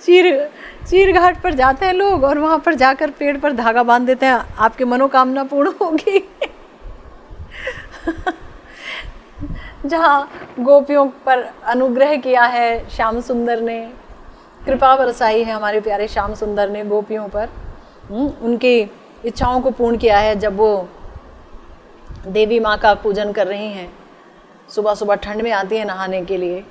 Speaker 1: चीर घाट पर जाते हैं लोग और वहाँ पर जाकर पेड़ पर धागा बांध देते हैं, आपकी मनोकामना पूर्ण होगी जहाँ गोपियों पर अनुग्रह किया है श्याम सुंदर ने, कृपा बरसाई है हमारे प्यारे श्याम सुंदर ने गोपियों पर, उनकी इच्छाओं को पूर्ण किया है। जब वो देवी माँ का पूजन कर रही हैं, सुबह सुबह ठंड में आती है नहाने के लिए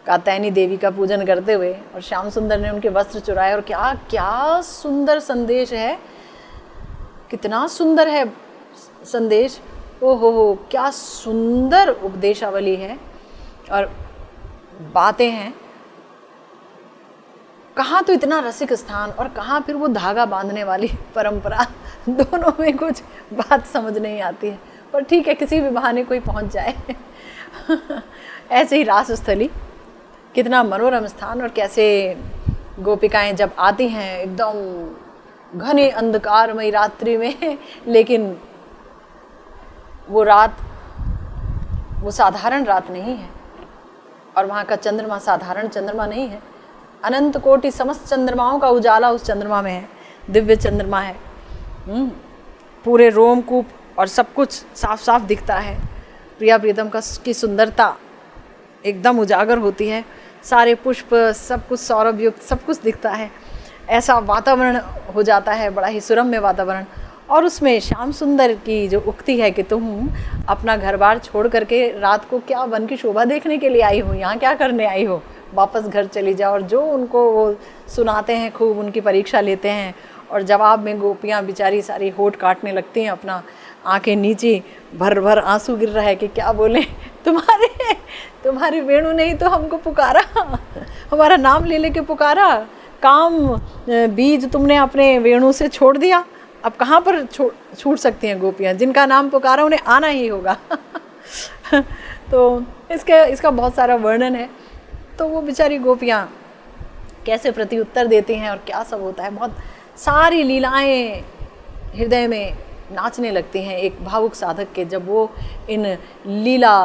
Speaker 1: कात्यायनी देवी का पूजन करते हुए, और श्याम सुंदर ने उनके वस्त्र चुराए, और क्या क्या सुंदर संदेश है, कितना सुंदर है संदेश, ओहो क्या सुंदर उपदेशावली है और बातें हैं। कहाँ तो इतना रसिक स्थान और कहाँ फिर वो धागा बांधने वाली परंपरा, दोनों में कुछ बात समझ नहीं आती है, पर ठीक है किसी भी बहाने कोई पहुंच जाए ऐसे ही रास स्थली कितना मनोरम स्थान, और कैसे गोपिकाएं जब आती हैं एकदम घने अंधकारमय रात्रि में, लेकिन वो रात वो साधारण रात नहीं है, और वहाँ का चंद्रमा साधारण चंद्रमा नहीं है, अनंत कोटि समस्त चंद्रमाओं का उजाला उस चंद्रमा में है, दिव्य चंद्रमा है। पूरे रोमकूप और सब कुछ साफ साफ दिखता है, प्रिया प्रीतम की सुंदरता एकदम उजागर होती है, सारे पुष्प सब कुछ सौरभ युक्त सब कुछ दिखता है, ऐसा वातावरण हो जाता है, बड़ा ही सुरम्य वातावरण। और उसमें श्याम सुंदर की जो उक्ति है कि तुम अपना घर बार छोड़ करके रात को क्या वन की शोभा देखने के लिए आई हो, यहाँ क्या करने आई हो, वापस घर चली जाओ। और जो उनको वो सुनाते हैं, खूब उनकी परीक्षा लेते हैं, और जवाब में गोपियाँ बेचारी सारी होठ काटने लगती हैं, अपना आंखें नीचे भर भर आंसू गिर रहा है कि क्या बोलें, तुम्हारी वेणु ने ही तो हमको पुकारा, हमारा नाम ले लेके पुकारा। काम बीज तुमने अपने वेणु से छोड़ दिया, अब कहाँ पर छूट सकती हैं गोपियाँ? जिनका नाम पुकारा उन्हें आना ही होगा। तो इसका बहुत सारा वर्णन है। तो वो बेचारी गोपियाँ कैसे प्रत्युत्तर देती हैं और क्या सब होता है, बहुत सारी लीलाएं हृदय में नाचने लगती हैं एक भावुक साधक के। जब वो इन लीला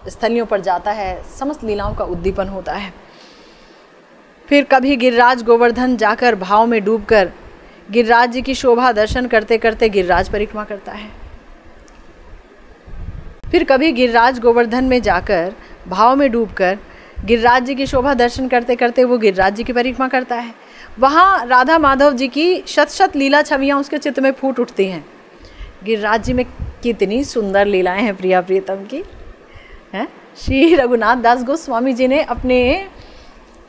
Speaker 1: स्थलियों पर जाता है, समस्त लीलाओं का उद्दीपन होता है। फिर कभी गिरिराज गोवर्धन जाकर भाव में डूबकर गिरिराज जी की शोभा दर्शन करते करते गिरिराज परिक्रमा करता है। फिर कभी गिरिराज गोवर्धन में जाकर भाव में डूबकर गिरिराज जी की शोभा दर्शन करते करते वो गिरिराज जी की परिक्रमा करता है। वहाँ राधा माधव जी की शत शत लीला छवियाँ उसके चित्त में फूट उठती हैं। गिरिराज जी में कितनी सुंदर लीलाएं हैं प्रिया प्रियतम की, हैं। श्री रघुनाथ दास गोस्वामी जी ने अपने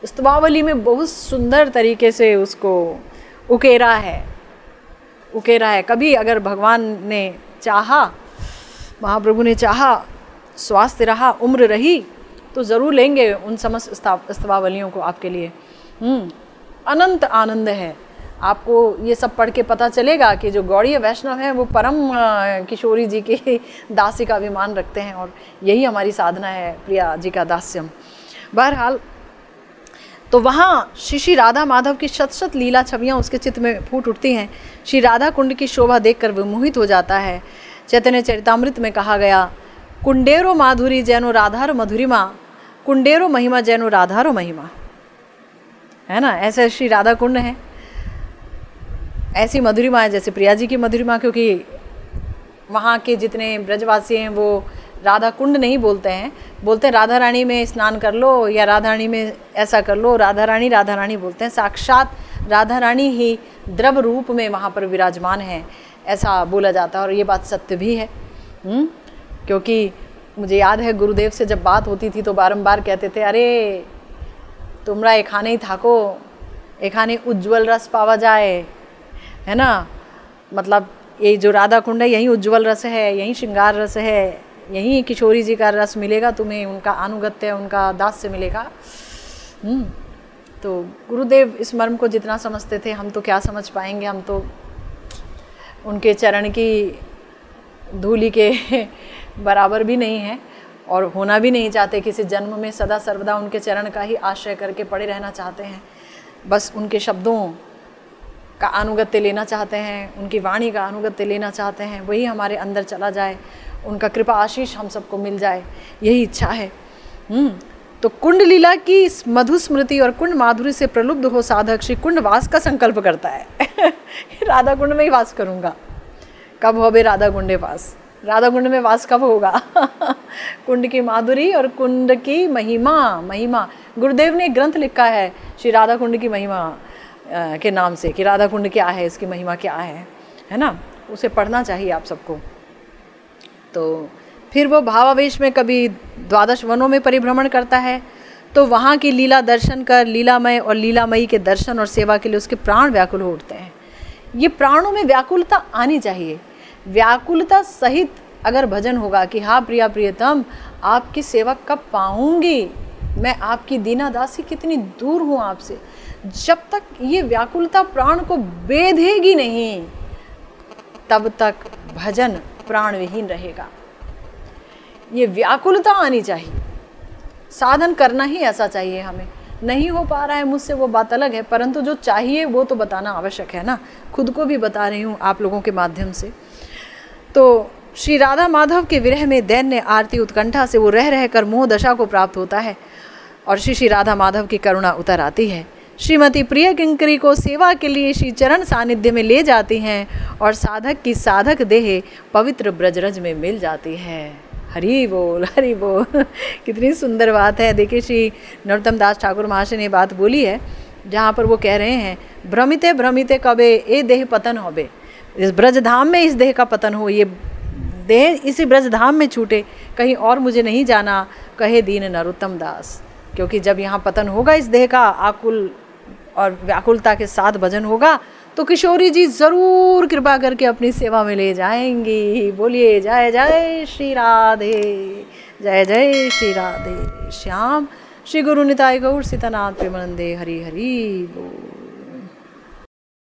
Speaker 1: स्तवावली में बहुत सुंदर तरीके से उसको उकेरा है। कभी अगर भगवान ने चाहा, महाप्रभु ने चाहा, स्वास्थ्य रहा, उम्र रही, तो ज़रूर लेंगे उन समस्त स्तवावलियों को आपके लिए। अनंत आनंद है। आपको ये सब पढ़ के पता चलेगा कि जो गौड़ीय वैष्णव हैं वो परम किशोरी जी की दासी का अभिमान रखते हैं, और यही हमारी साधना है, प्रिया जी का दास्यम। बहरहाल, तो वहाँ श्री राधा माधव की शत शत लीला छवियाँ उसके चित्त में फूट उठती हैं। श्री राधा कुंड की शोभा देखकर वो मोहित हो जाता है। चैतन्य चरितामृत में कहा गया, कुंडेरो माधुरी जैनो राधारो मधुरिमा, कुंडेरो महिमा जैनो राधारो महिमा, है ना। ऐसे श्री राधा कुंड है, ऐसी मधुरिमा है जैसे प्रिया जी की मधुरिमा। क्योंकि वहाँ के जितने ब्रजवासी हैं वो राधा कुंड नहीं बोलते हैं, बोलते हैं राधा रानी में स्नान कर लो या राधा रानी में ऐसा कर लो। राधा रानी बोलते हैं। साक्षात राधा रानी ही द्रव रूप में वहाँ पर विराजमान है, ऐसा बोला जाता है। और ये बात सत्य भी है। क्योंकि मुझे याद है गुरुदेव से जब बात होती थी तो बारंबार कहते थे, अरे तुमरा एखाने ही थाको, एखाने उज्ज्वल रस पावा जाए, है ना। मतलब ये जो राधा कुंड है यहीं उज्ज्वल रस है, यहीं श्रृंगार रस है, यहीं किशोरी जी का रस मिलेगा तुम्हें, उनका अनुगत्य, उनका दास्य मिलेगा। तो गुरुदेव इस मर्म को जितना समझते थे, हम तो क्या समझ पाएंगे। हम तो उनके चरण की धूलि के बराबर भी नहीं है और होना भी नहीं चाहते। किसी जन्म में सदा सर्वदा उनके चरण का ही आश्रय करके पड़े रहना चाहते हैं। बस उनके शब्दों का अनुगत्य लेना चाहते हैं, उनकी वाणी का अनुगत्य लेना चाहते हैं, वही हमारे अंदर चला जाए, उनका कृपा आशीष हम सबको मिल जाए, यही इच्छा है। तो कुंड लीला की मधु स्मृति और कुंड माधुरी से प्रलुब्ध हो साधक श्री कुंड वास का संकल्प करता है। राधा कुंड में ही वास करूँगा। कब हो बे राधा कुंडे वास? राधा कुंड में वास कब होगा? कुंड की माधुरी और कुंड की महिमा। गुरुदेव ने एक ग्रंथ लिखा है श्री राधा कुंड की महिमा के नाम से, कि राधा कुंड क्या है, इसकी महिमा क्या है ना। उसे पढ़ना चाहिए आप सबको। तो फिर वो भावावेश में कभी 12 वनों में परिभ्रमण करता है, तो वहाँ की लीला दर्शन कर लीलामय और लीलामयी के दर्शन और सेवा के लिए उसके प्राण व्याकुल हो उठते हैं। ये प्राणों में व्याकुलता आनी चाहिए। व्याकुलता सहित अगर भजन होगा कि हाँ प्रिया प्रियतम, आपकी सेवा कब पाऊंगी, मैं आपकी दीना दासी कितनी दूर हूँ आपसे, जब तक ये व्याकुलता प्राण को बेधेगी नहीं, तब तक भजन प्राणविहीन रहेगा। ये व्याकुलता आनी चाहिए। साधन करना ही ऐसा चाहिए हमें। नहीं हो पा रहा है मुझसे वो बात अलग है, परंतु जो चाहिए वो तो बताना आवश्यक है ना। खुद को भी बता रही हूँ आप लोगों के माध्यम से। तो श्री राधा माधव के विरह में दैन्य आरती उत्कंठा से वो रह कर मोह दशा को प्राप्त होता है और श्री राधा माधव की करुणा उतर आती है। श्रीमती प्रिय किंकरी को सेवा के लिए श्री चरण सानिध्य में ले जाती हैं और साधक की साधक देह पवित्र ब्रजरज में मिल जाती है। हरि बोल, हरि बोल। कितनी सुंदर बात है। देखिए श्री नरोत्तम दास ठाकुर महाशय ने बात बोली है, जहाँ पर वो कह रहे हैं, भ्रमिते भ्रमिते कबे ए देह पतन होबे। इस ब्रजधाम में इस देह का पतन हो, ये देह इसी ब्रजधाम में छूटे, कहीं और मुझे नहीं जाना, कहे दीन नरोत्तम दास। क्योंकि जब यहाँ पतन होगा इस देह का, आकुल और व्याकुलता के साथ भजन होगा, तो किशोरी जी ज़रूर कृपा करके अपनी सेवा में ले जाएंगी। बोलिए जय जय श्री राधे जय जय श्री राधे श्याम। श्री गुरु निताई गौर सीतानाथ प्रेमानंदे। हरि हरि बोल।